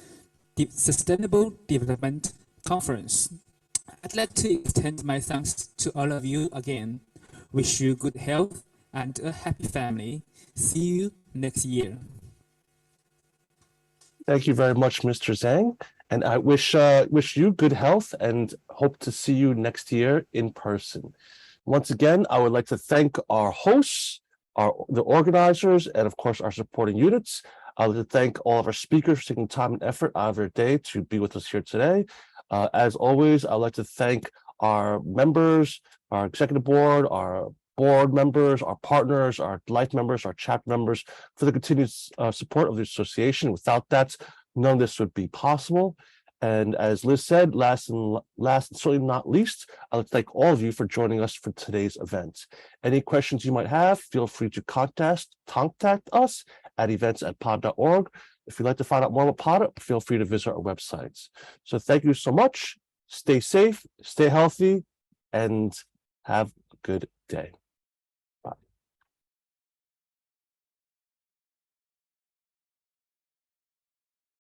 Sustainable Development Conference. I'd like to extend my thanks to all of you again. Wish you good health and a happy family. See you next year. Thank you very much, Mr. Zhang. And I wish you good health and hope to see you next year in person. Once again, I would like to thank our hosts, the organizers, and of course, our supporting units. I would like to thank all of our speakers for taking time and effort out of their day to be with us here today. As always, I'd like to thank our members, our executive board, our board members, our partners, our life members, our chapter members for the continued support of the association. Without that, none of this would be possible. And as Liz said, last and certainly not least, I'd like to thank all of you for joining us for today's event. Any questions you might have, feel free to contact us at events@pod.org. If you'd like to find out more about POD, feel free to visit our websites. So thank you so much. Stay safe, stay healthy, and have a good day.